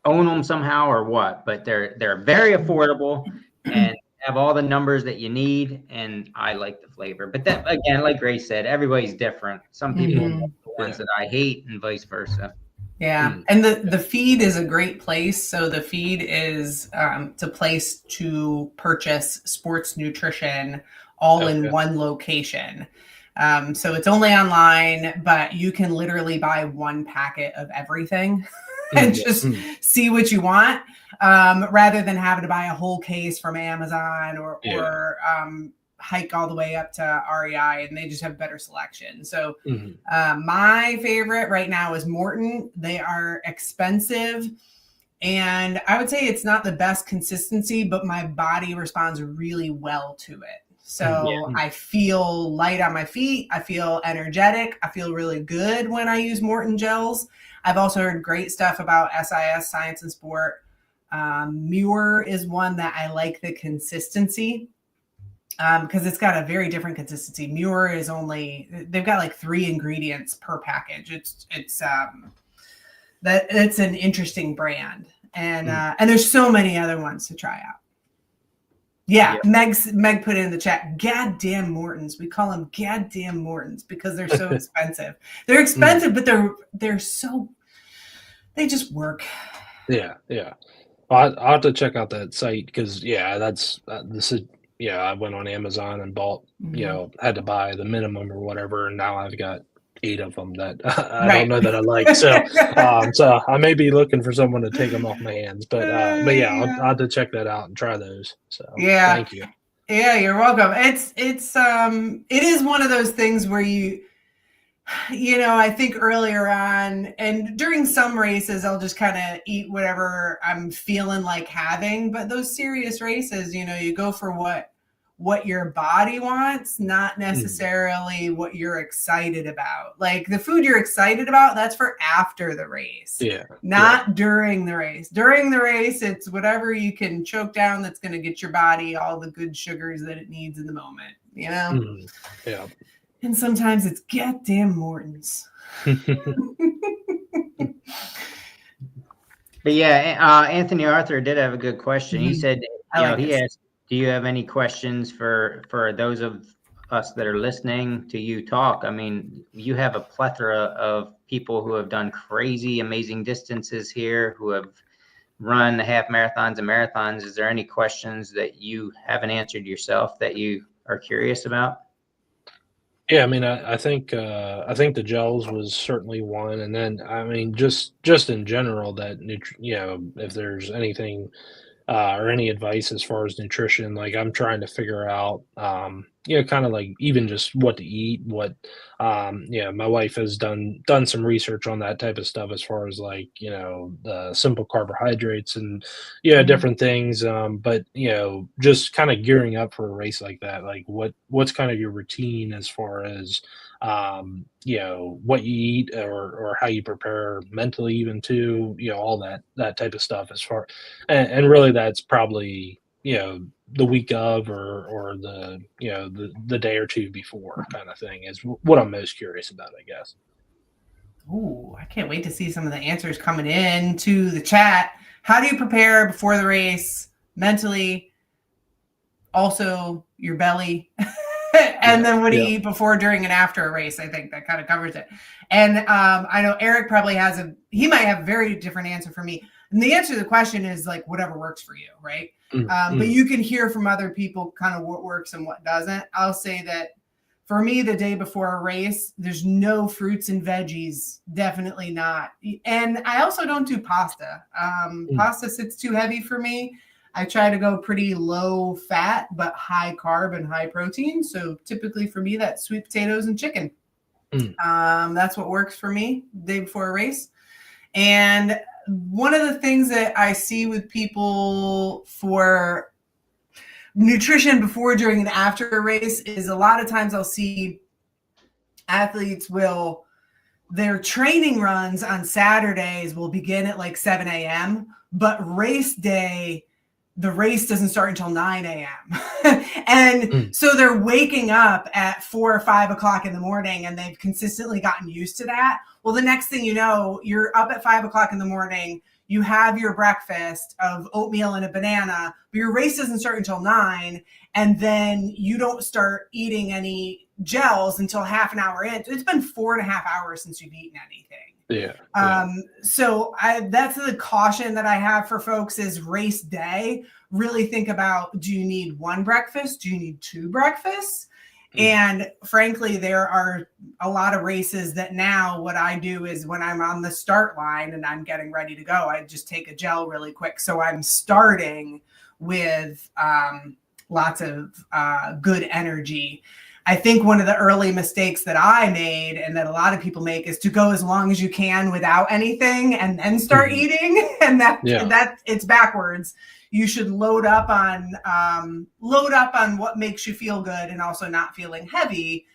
own them somehow or what, but they're very affordable and have all the numbers that you need, and I like the flavor. But that, again, like Grace said, everybody's different. Some people are the ones that I hate and vice versa. Yeah. And the feed is a great place. So the feed is the place to purchase sports nutrition all in one location. So it's only online, but you can literally buy one packet of everything and just see what you want, rather than having to buy a whole case from Amazon or hike all the way up to REI, and they just have better selection. So my favorite right now is Morton. They are expensive, and I would say it's not the best consistency, but my body responds really well to it. So I feel light on my feet. I feel energetic. I feel really good when I use Morton gels. I've also heard great stuff about SIS, Science and Sport. Muir is one that I like the consistency, because it's got a very different consistency. Muir is they've got like 3 ingredients per package. It's an interesting brand, and there's so many other ones to try out. Yeah. Meg put it in the chat. Goddamn Mortons. We call them goddamn Mortons because they're so expensive. They're expensive, but they just work. Yeah. I'll have to check out that site because I went on Amazon and bought, had to buy the minimum or whatever, and now I've got 8 of them that I don't know that I like. So, so I may be looking for someone to take them off my hands, but yeah, I'll have to check that out and try those. So thank you. Yeah, you're welcome. It is one of those things where I think earlier on and during some races, I'll just kind of eat whatever I'm feeling like having, but those serious races, you go for what your body wants, not necessarily what you're excited about. Like the food you're excited about, that's for after the race. Not during the race. During the race, it's whatever you can choke down that's going to get your body all the good sugars that it needs in the moment, Yeah. And sometimes it's goddamn Mortons. But yeah, Anthony Arthur did have a good question. He said, he asked, do you have any questions for those of us that are listening to you talk? I mean, you have a plethora of people who have done crazy, amazing distances here, who have run half marathons and marathons. Is there any questions that you haven't answered yourself that you are curious about? Yeah, I mean, I think the gels was certainly one, and then I mean, just in general, that if there's anything or any advice as far as nutrition, like I'm trying to figure out, kind of like even just what to eat, my wife has done some research on that type of stuff as far as like, the simple carbohydrates and, different things. But, just kind of gearing up for a race like that, like what's kind of your routine as far as, what you eat or how you prepare mentally even too, all that type of stuff as far, and really that's probably the week of or the the day or two before kind of thing is what I'm most curious about, I guess. Ooh, I can't wait to see some of the answers coming in to the chat. How do you prepare before the race mentally? Also, your belly. And then what do you eat before, during, and after a race? I think that kind of covers it. And I know Eric probably he might have a very different answer for me. And the answer to the question is like whatever works for you, right? But you can hear from other people kind of what works and what doesn't. I'll say that for me, the day before a race, there's no fruits and veggies. Definitely not. And I also don't do pasta. Pasta sits too heavy for me. I try to go pretty low fat, but high carb and high protein. So typically for me, that's sweet potatoes and chicken. That's what works for me the day before a race. And one of the things that I see with people for nutrition before, during, and after a race is a lot of times I'll see athletes their training runs on Saturdays will begin at like 7 a.m., but race day, the race doesn't start until 9 a.m. And so they're waking up at 4 or 5 o'clock in the morning, and they've consistently gotten used to that. Well, the next thing you know, you're up at 5 o'clock in the morning, you have your breakfast of oatmeal and a banana, but your race doesn't start until 9, and then you don't start eating any gels until half an hour in. It's been 4.5 hours since you've eaten anything. So that's the caution that I have for folks is race day. Really think about, do you need one breakfast? Do you need 2 breakfasts? And frankly, there are a lot of races that now what I do is when I'm on the start line and I'm getting ready to go, I just take a gel really quick. So I'm starting with lots of good energy. I think one of the early mistakes that I made and that a lot of people make is to go as long as you can without anything and then start eating. And that it's backwards. You should load up on what makes you feel good and also not feeling heavy.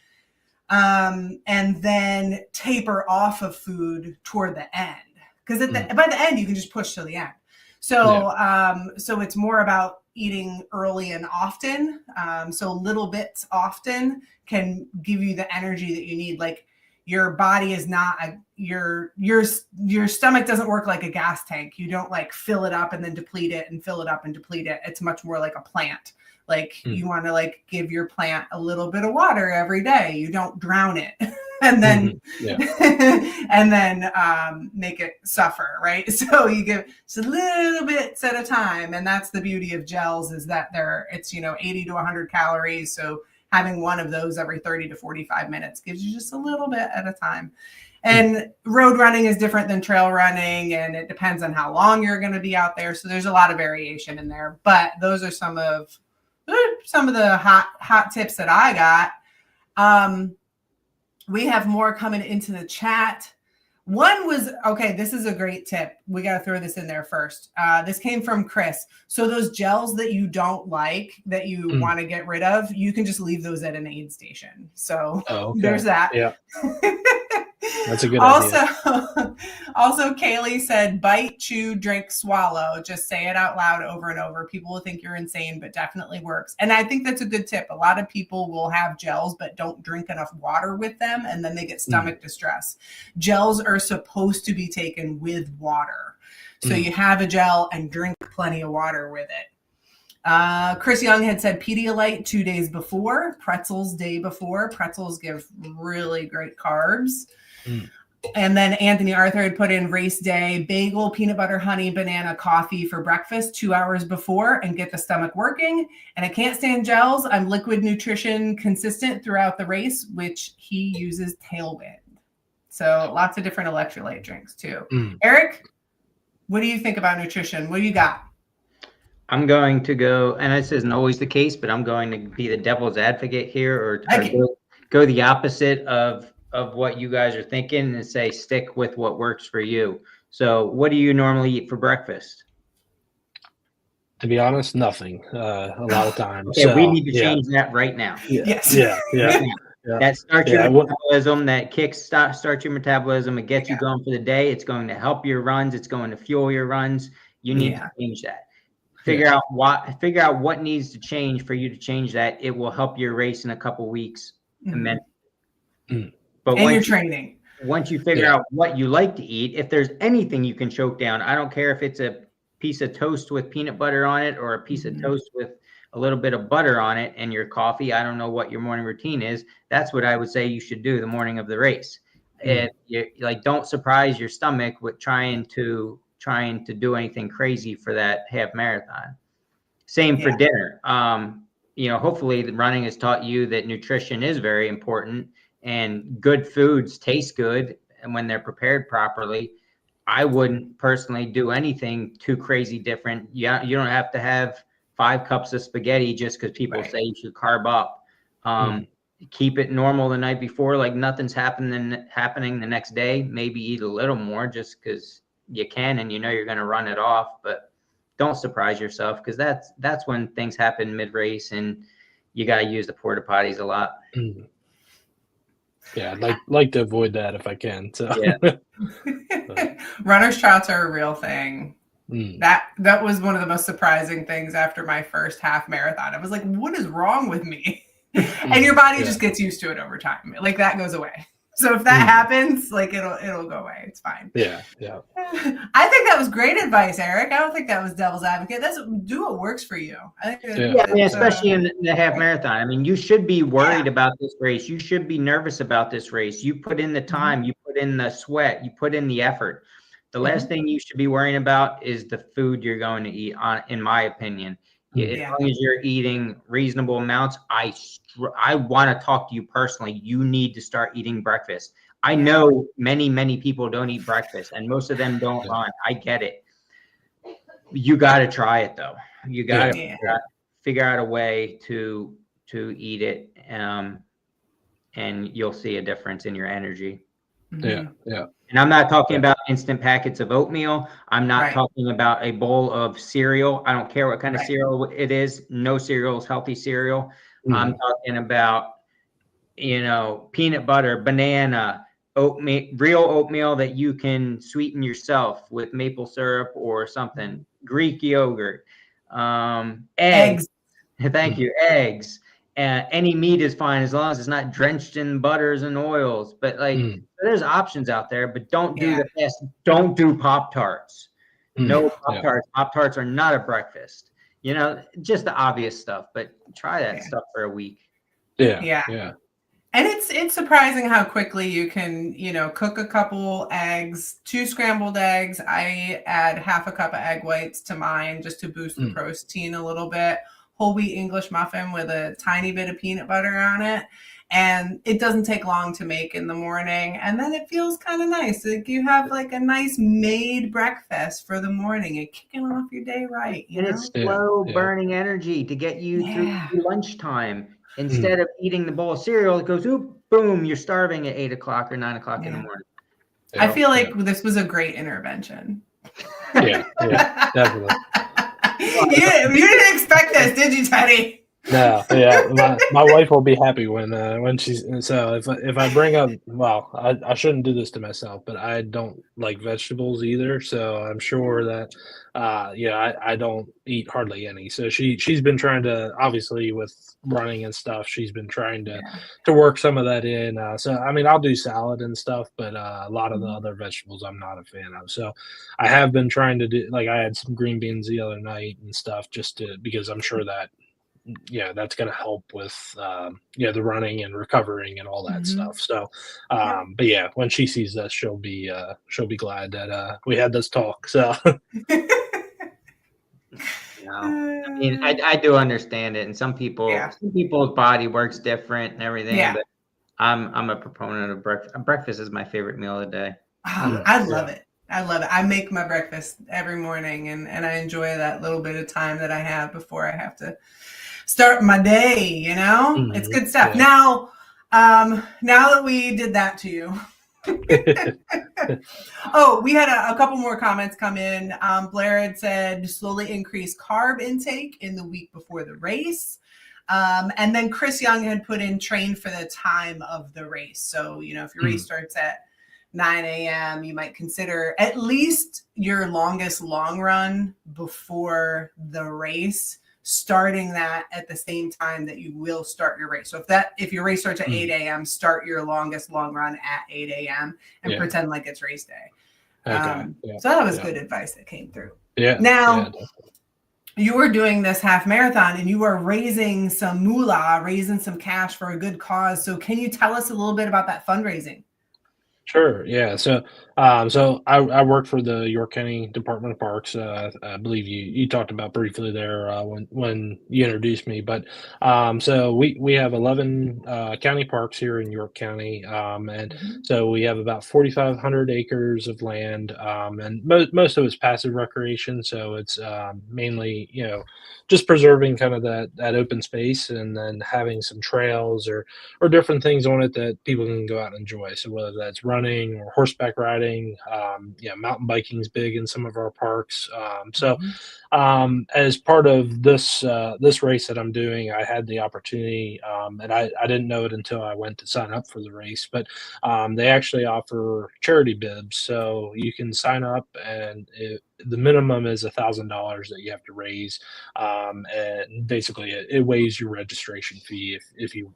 And then taper off of food toward the end. Because by the end, you can just push to the end. So, so it's more about eating early and often. So little bits often can give you the energy that you need. Like your body is not your stomach doesn't work like a gas tank. You don't like fill it up and then deplete it and fill it up and deplete it. It's much more like a plant. Like you want to like give your plant a little bit of water every day. You don't drown it and then and then make it suffer, right? So you give just a little bits at a time, and that's the beauty of gels is that it's 80 to 100 calories. So having one of those every 30 to 45 minutes gives you just a little bit at a time. And road running is different than trail running, and it depends on how long you're going to be out there. So there's a lot of variation in there, but those are some of the hot tips that I got. We have more coming into the chat. One was, okay, this is a great tip. We got to throw this in there first. This came from Chris. So those gels that you don't like, that you want to get rid of, you can just leave those at an aid station. So there's that. Yeah. That's a good idea. Also, Kaylee said, bite, chew, drink, swallow. Just say it out loud over and over. People will think you're insane, but definitely works. And I think that's a good tip. A lot of people will have gels, but don't drink enough water with them, and then they get stomach distress. Gels are supposed to be taken with water. So you have a gel and drink plenty of water with it. Chris Young had said Pedialyte 2 days before, pretzels day before. Pretzels give really great carbs. And then Anthony Arthur had put in race day, bagel, peanut butter, honey, banana, coffee for breakfast 2 hours before and get the stomach working. And I can't stand gels. I'm liquid nutrition consistent throughout the race, which he uses Tailwind. So lots of different electrolyte drinks too. Eric, what do you think about nutrition? What do you got? I'm going to go, and this isn't always the case, but I'm going to be the devil's advocate here, or go the opposite of what you guys are thinking and say stick with what works for you. So what do you normally eat for breakfast? To be honest, nothing. A lot of times. Okay, we need to change that right now. Yes. That starts your metabolism, that starts your metabolism. It gets you going for the day. It's going to help your runs. It's going to fuel your runs. You need to change that. figure out what needs to change for you to change that. It will help your race in a couple weeks immensely. But and your training. Once you figure out what you like to eat, if there's anything you can choke down, I don't care if it's a piece of toast with peanut butter on it or a piece of toast with a little bit of butter on it and your coffee. I don't know what your morning routine is. That's what I would say you should do the morning of the race. And you don't surprise your stomach with trying to do anything crazy for that half marathon. Same for dinner. Hopefully the running has taught you that nutrition is very important and good foods taste good. And when they're prepared properly, I wouldn't personally do anything too crazy different. You don't have to have 5 cups of spaghetti just because people say you should carb up. Keep it normal the night before, like nothing's happening the next day. Maybe eat a little more just because you can and you're going to run it off, but don't surprise yourself because that's when things happen mid-race and you got to use the porta potties a lot. Yeah, I'd like to avoid that if I can. So runner's trots are a real thing. That was one of the most surprising things after my first half marathon. I was like, what is wrong with me? And your body just gets used to it over time. Like that goes away. So if that happens, like it'll go away. It's fine. Yeah. I think that was great advice, Eric. I don't think that was devil's advocate. Do what works for you. I think especially in the half marathon. I mean, you should be worried about this race. You should be nervous about this race. You put in the time, you put in the sweat, you put in the effort. The last thing you should be worrying about is the food you're going to eat, in my opinion. As long as you're eating reasonable amounts, I want to talk to you personally. You need to start eating breakfast. I know many people don't eat breakfast, and most of them don't run. I get it. You got to try it though. You got to figure out a way to eat it, and you'll see a difference in your energy. Yeah. And I'm not talking about instant packets of oatmeal. I'm not talking about a bowl of cereal. I don't care what kind of cereal it is. No cereal is healthy cereal. I'm talking about, peanut butter, banana, oatmeal, real oatmeal that you can sweeten yourself with maple syrup or something. Greek yogurt, eggs. Thank you. Eggs. Any meat is fine as long as it's not drenched in butters and oils. But there's options out there. But don't do the fast. Don't do Pop-Tarts. No Pop-Tarts. Pop-Tarts are not a breakfast. Just the obvious stuff. But try that stuff for a week. Yeah. And it's surprising how quickly you can, cook a couple eggs, 2 scrambled eggs. I add half a cup of egg whites to mine just to boost the protein a little bit. Whole wheat English muffin with a tiny bit of peanut butter on it. And it doesn't take long to make in the morning. And then it feels kind of nice. Like you have like a nice made breakfast for the morning and kicking off your day right. And it's slow burning energy to get you through lunchtime. Instead of eating the bowl of cereal, it goes, boom, you're starving at 8 o'clock or 9 o'clock in the morning. I feel like this was a great intervention. Yeah, definitely. You didn't expect this, did you, Teddy? No, my wife will be happy when she's so if I bring up, well, I shouldn't do this to myself, but I don't like vegetables either, so I'm sure that I don't eat hardly any. So she's been trying to, obviously with running and stuff, she's been trying to work some of that in. So I mean, I'll do salad and stuff, but a lot of the other vegetables I'm not a fan of. So I have been trying to do, like I had some green beans the other night and stuff because I'm sure that that's going to help with the running and recovering and all that stuff. So but when she sees this, she'll be glad that we had this talk. So I mean, I do understand it, and some people's body works different and everything. But I'm a proponent of breakfast. Breakfast is my favorite meal of the day. I love it. I make my breakfast every morning, and I enjoy that little bit of time that I have before I have to start my day. It's good stuff. Now that we did that to you. We had a couple more comments come in. Blair had said slowly increase carb intake in the week before the race. And then Chris Young had put in train for the time of the race. So, if your race starts at 9 a.m. You might consider at least your longest long run before the race, starting that at the same time that you will start your race. So if your race starts at 8 a.m., start your longest long run at 8 a.m. and pretend like it's race day. Okay. So that was good advice that came through. Yeah. Now, you were doing this half marathon and you are raising some moolah, raising some cash for a good cause. So can you tell us a little bit about that fundraising? Sure. Yeah. So, I work for the York County Department of Parks. I believe you talked about briefly there when you introduced me. But so we have 11 county parks here in York County, and so we have about 4,500 acres of land, and most of it's passive recreation. So it's mainly just preserving kind of that open space, and then having some trails or different things on it that people can go out and enjoy. So whether that's running or horseback riding, mountain biking is big in some of our parks. As part of this race that I'm doing, I had the opportunity, and I didn't know it until I went to sign up for the race, but they actually offer charity bibs. So you can sign up, and the minimum is $1,000 that you have to raise, and basically it waives your registration fee if you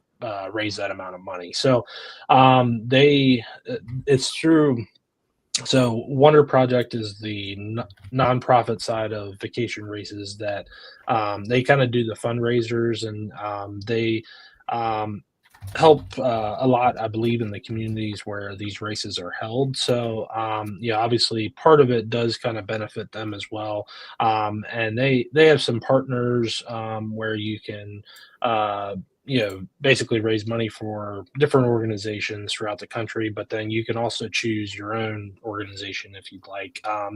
raise that amount of money. So it's through. So Wonder Project is the nonprofit side of vacation races that they kind of do the fundraisers, and they help a lot, I believe, in the communities where these races are held. So obviously part of it does kind of benefit them as well, and they have some partners where you can basically raise money for different organizations throughout the country, but then you can also choose your own organization if you'd like. I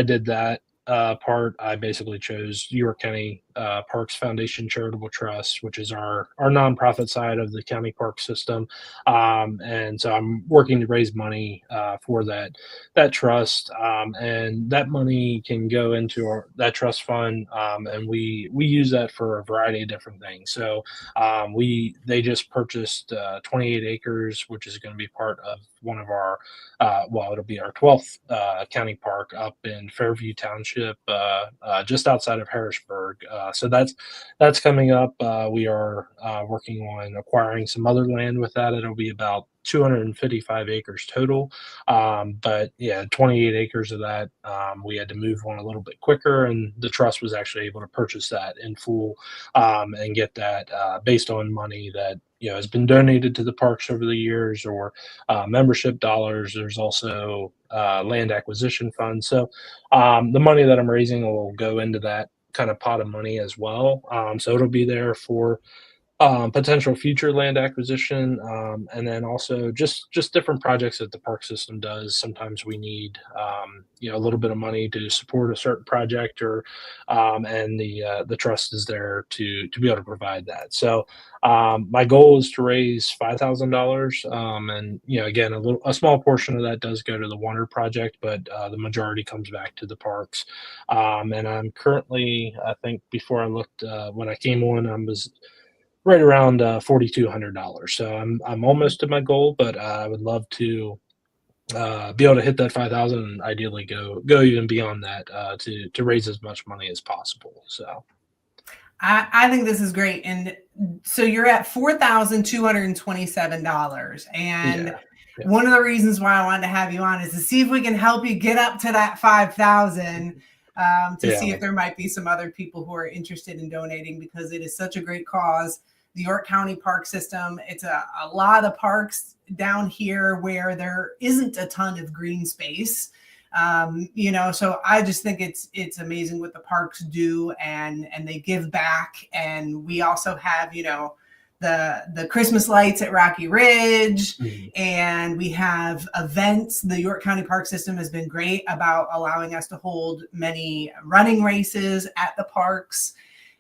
did that part. I basically chose York County Parks Foundation Charitable Trust, which is our nonprofit side of the county park system, and so I'm working to raise money for that trust, and that money can go into that trust fund, and we use that for a variety of different things. So they just purchased 28 acres, which is going to be part of one of our it'll be our 12th county park up in Fairview Township, just outside of Harrisburg. So that's coming up. We are working on acquiring some other land with that. It'll be about 255 acres total. But 28 acres of that, we had to move on a little bit quicker, and the trust was actually able to purchase that in full, and get that based on money that has been donated to the parks over the years, or membership dollars. There's also land acquisition fund. So the money that I'm raising will go into that kind of pot of money as well. So it'll be there for potential future land acquisition, and then also just different projects that the park system does. Sometimes we need a little bit of money to support a certain project, or and the trust is there to be able to provide that. So my goal is to raise $5,000, and again, a small portion of that does go to the Wonder Project, but the majority comes back to the parks. And I'm currently, I think before I looked when I came on, I was right around $4,200. So I'm almost to my goal, but I would love to be able to hit that 5,000, and ideally go even beyond that to raise as much money as possible. So I think this is great. And so you're at $4,227, and one of the reasons why I wanted to have you on is to see if we can help you get up to that 5,000. To see if there might be some other people who are interested in donating, because it is such a great cause. The York County Park System, it's a lot of parks down here where there isn't a ton of green space. So I just think it's amazing what the parks do, and they give back. And we also have, the Christmas lights at Rocky Ridge, and we have events. The York County Park System has been great about allowing us to hold many running races at the parks.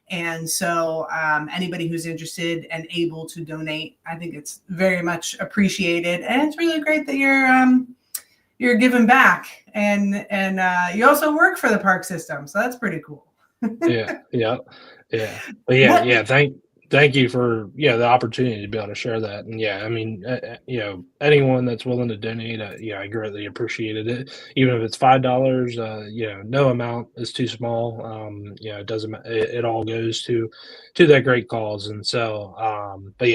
And so anybody who's interested and able to donate, I think it's very much appreciated. And it's really great that you're giving back, and you also work for the park system, so that's pretty cool. But thank you for the opportunity to be able to share that. And I mean, anyone that's willing to donate, I greatly appreciated it. Even if it's $5, no amount is too small. It doesn't. It all goes to that great cause. And so, but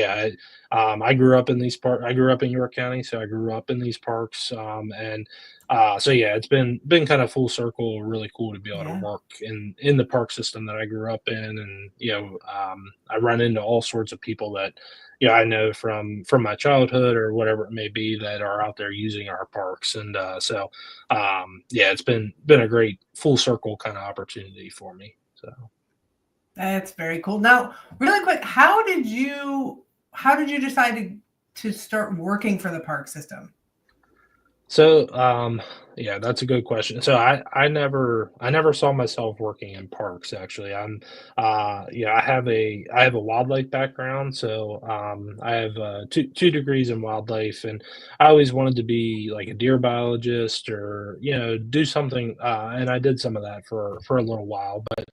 I grew up in these parks. I grew up in York County, so I grew up in these parks. And so it's been kind of full circle, really cool to be able to Yeah. work in the park system that I grew up in, and I run into all sorts of people that I know from my childhood or whatever it may be that are out there using our parks, and it's been a great full circle kind of opportunity for me. So That's very cool. Now, really quick, how did you decide to start working for the park system? So, that's a good question. So I never saw myself working in parks actually. I have a wildlife background. So, I have two degrees in wildlife, and I always wanted to be like a deer biologist or, do something. And I did some of that for a little while, but,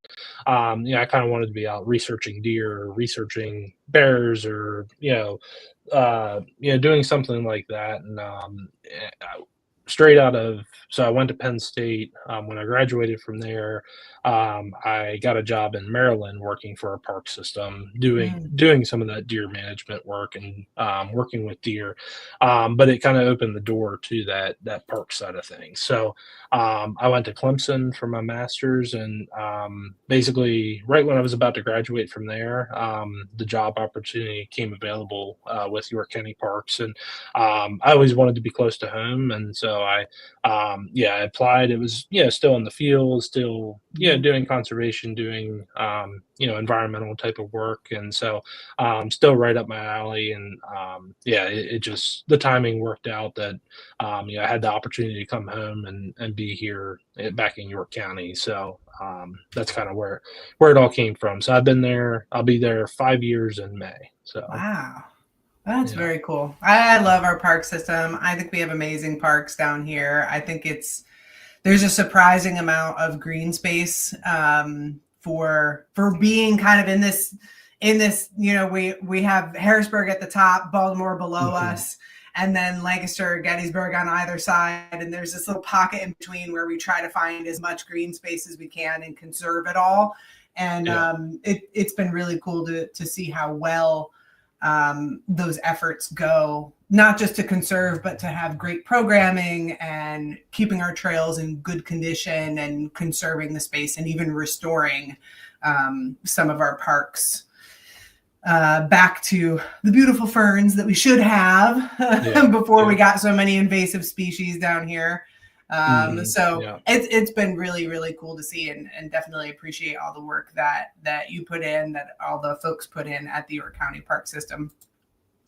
I kind of wanted to be out researching deer, or researching bears, or, doing something like that. And, straight out of so I went to Penn State. When I graduated from there, I got a job in Maryland working for a park system, doing some of that deer management work and working with deer. But it kind of opened the door to that park side of things. So I went to Clemson for my master's, and basically right when I was about to graduate from there, the job opportunity came available with York County Parks, and I always wanted to be close to home, and so I applied. It was still in the field, still doing conservation, doing environmental type of work, and so still right up my alley. And it just the timing worked out that I had the opportunity to come home and be here back in York County. So that's kind of where it all came from. So I've been there. I'll be there 5 years in May. So Wow. That's very cool. I love our park system. I think we have amazing parks down here. I think there's a surprising amount of green space for being kind of in this, we have Harrisburg at the top, Baltimore below us, and then Lancaster, Gettysburg on either side. And there's this little pocket in between where we try to find as much green space as we can and conserve it all. And it's been really cool to see how well those efforts go, not just to conserve, but to have great programming and keeping our trails in good condition and conserving the space and even restoring some of our parks back to the beautiful ferns that we should have before we got so many invasive species down here. It's been really, really cool to see, and definitely appreciate all the work that you put in, that all the folks put in at the York County Park System.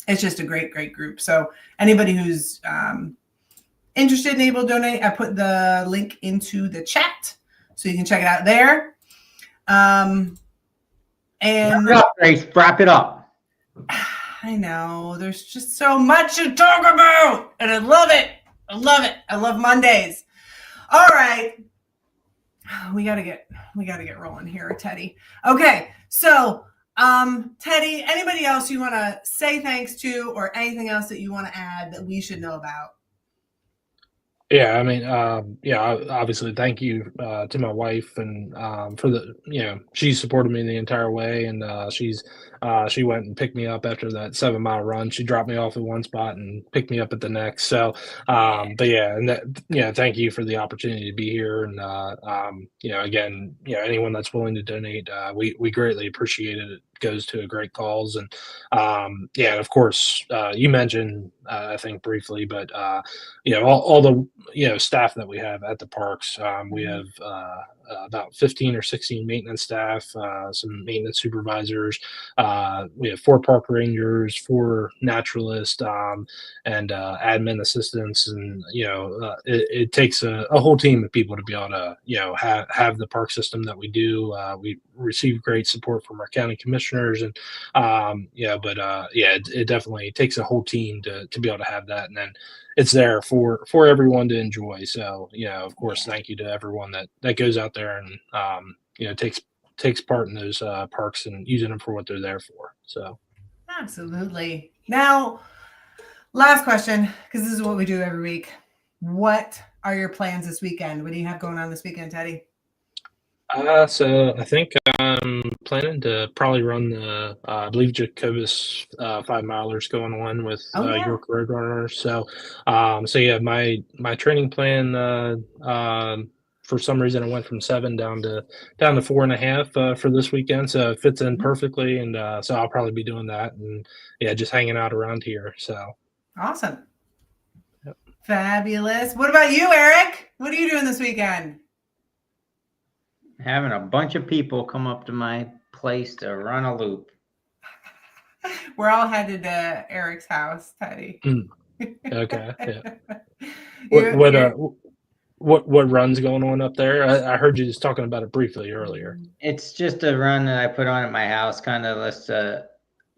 It's just a great, great group. So anybody who's interested and able to donate, I put the link into the chat so you can check it out there. And wrap it up, Grace. Wrap it up. I know there's just so much to talk about, and I love it. I love it. I love Mondays. All right. We gotta get rolling here, Teddy. Okay. So, Teddy, anybody else you want to say thanks to, or anything else that you want to add that we should know about? Yeah, I mean, obviously, thank you to my wife, and for the, she supported me the entire way, and she went and picked me up after that 7 mile run. She dropped me off at one spot and picked me up at the next. So, thank you for the opportunity to be here, and again, anyone that's willing to donate, we greatly appreciate it. It goes to a great cause, and and of course, you mentioned I think briefly, but all the staff that we have at the parks. We have about 15 or 16 maintenance staff, some maintenance supervisors. We have 4 park rangers, 4 naturalists, and admin assistants. And it takes a whole team of people to be able to have the park system that we do. We receive great support from our county commissioners, and it definitely takes a whole team to be able to have that, and then it's there for everyone to enjoy. So of course, thank you to everyone that goes out there and takes takes part in those parks and using them for what they're there for. So Absolutely. Now, last question, because this is what we do every week. What are your plans this weekend? What do you have going on this weekend, Teddy? So I think I'm planning to probably run the I believe Jacobus 5 milers going on with York Roadrunners. So yeah, my training plan for some reason it went from 7 down to 4.5 for this weekend. So it fits in perfectly, and so I'll probably be doing that, and yeah, just hanging out around here. So awesome. Yep. Fabulous. What about you, Eric? What are you doing this weekend? Having a bunch of people come up to my place to run a loop. We're all headed to Eric's house, Teddy. Okay. Yeah. What run's going on up there? I heard you just talking about it briefly earlier. It's just a run that I put on at my house, kind of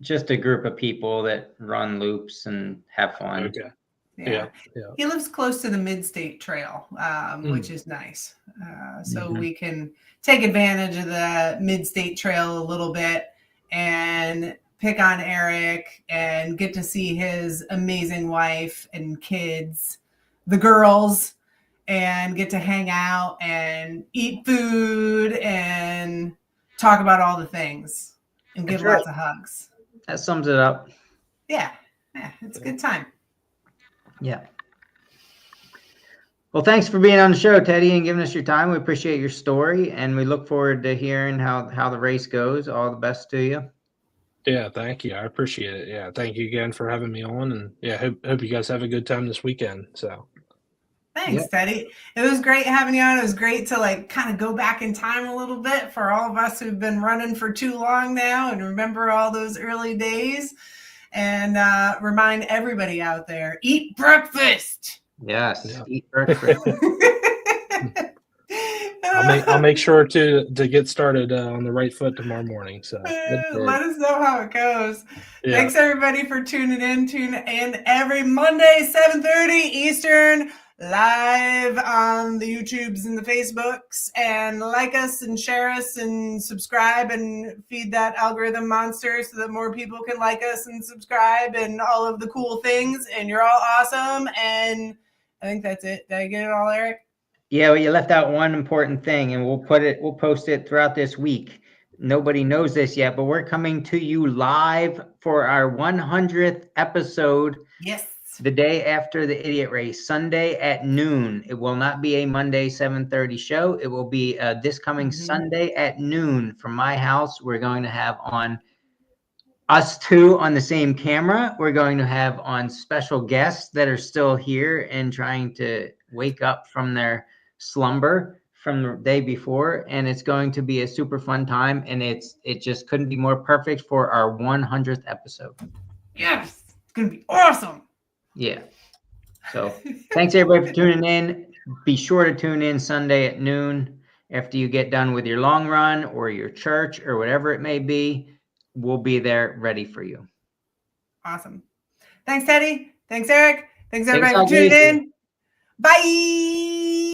just a group of people that run loops and have fun. Okay. Yeah. He lives close to the Mid-State Trail, which is nice. So we can take advantage of the Mid-State Trail a little bit and pick on Eric and get to see his amazing wife and kids, the girls, and get to hang out and eat food and talk about all the things and give lots of hugs. That sums it up. Yeah, it's a good time. Yeah. Well, thanks for being on the show, Teddy, and giving us your time. We appreciate your story, and we look forward to hearing how the race goes. All the best to you. Yeah, thank you. I appreciate it. Yeah, thank you again for having me on, and yeah, hope you guys have a good time this weekend. So thanks, Teddy. It was great having you on. It was great to kind of go back in time a little bit for all of us who've been running for too long now and remember all those early days. And remind everybody out there, eat breakfast. Yes, eat breakfast. I'll make sure to get started on the right foot tomorrow morning. So let us know how it goes. Yeah. Thanks everybody for tuning in. Tune in every Monday, 7:30 Eastern, live on the YouTubes and the Facebooks, and like us and share us and subscribe and feed that algorithm monster so that more people can like us and subscribe and all of the cool things. And you're all awesome. And I think that's it. Did I get it all, Eric? Yeah, well, you left out one important thing, and we'll post it throughout this week. Nobody knows this yet, but we're coming to you live for our 100th episode. Yes. The day after the Idiot Race, Sunday at noon. It will not be a Monday 7:30 show. It will be this coming Sunday at noon from my house. We're going to have on us two on the same camera. We're going to have on special guests that are still here and trying to wake up from their slumber from the day before. And it's going to be a super fun time. And it just couldn't be more perfect for our 100th episode. Yes, it's going to be awesome. Yeah. So thanks everybody for tuning in. Be sure to tune in Sunday at noon after you get done with your long run or your church or whatever it may be. We'll be there ready for you. Awesome. Thanks, Teddy. Thanks, Eric. Thanks everybody for tuning in. Bye.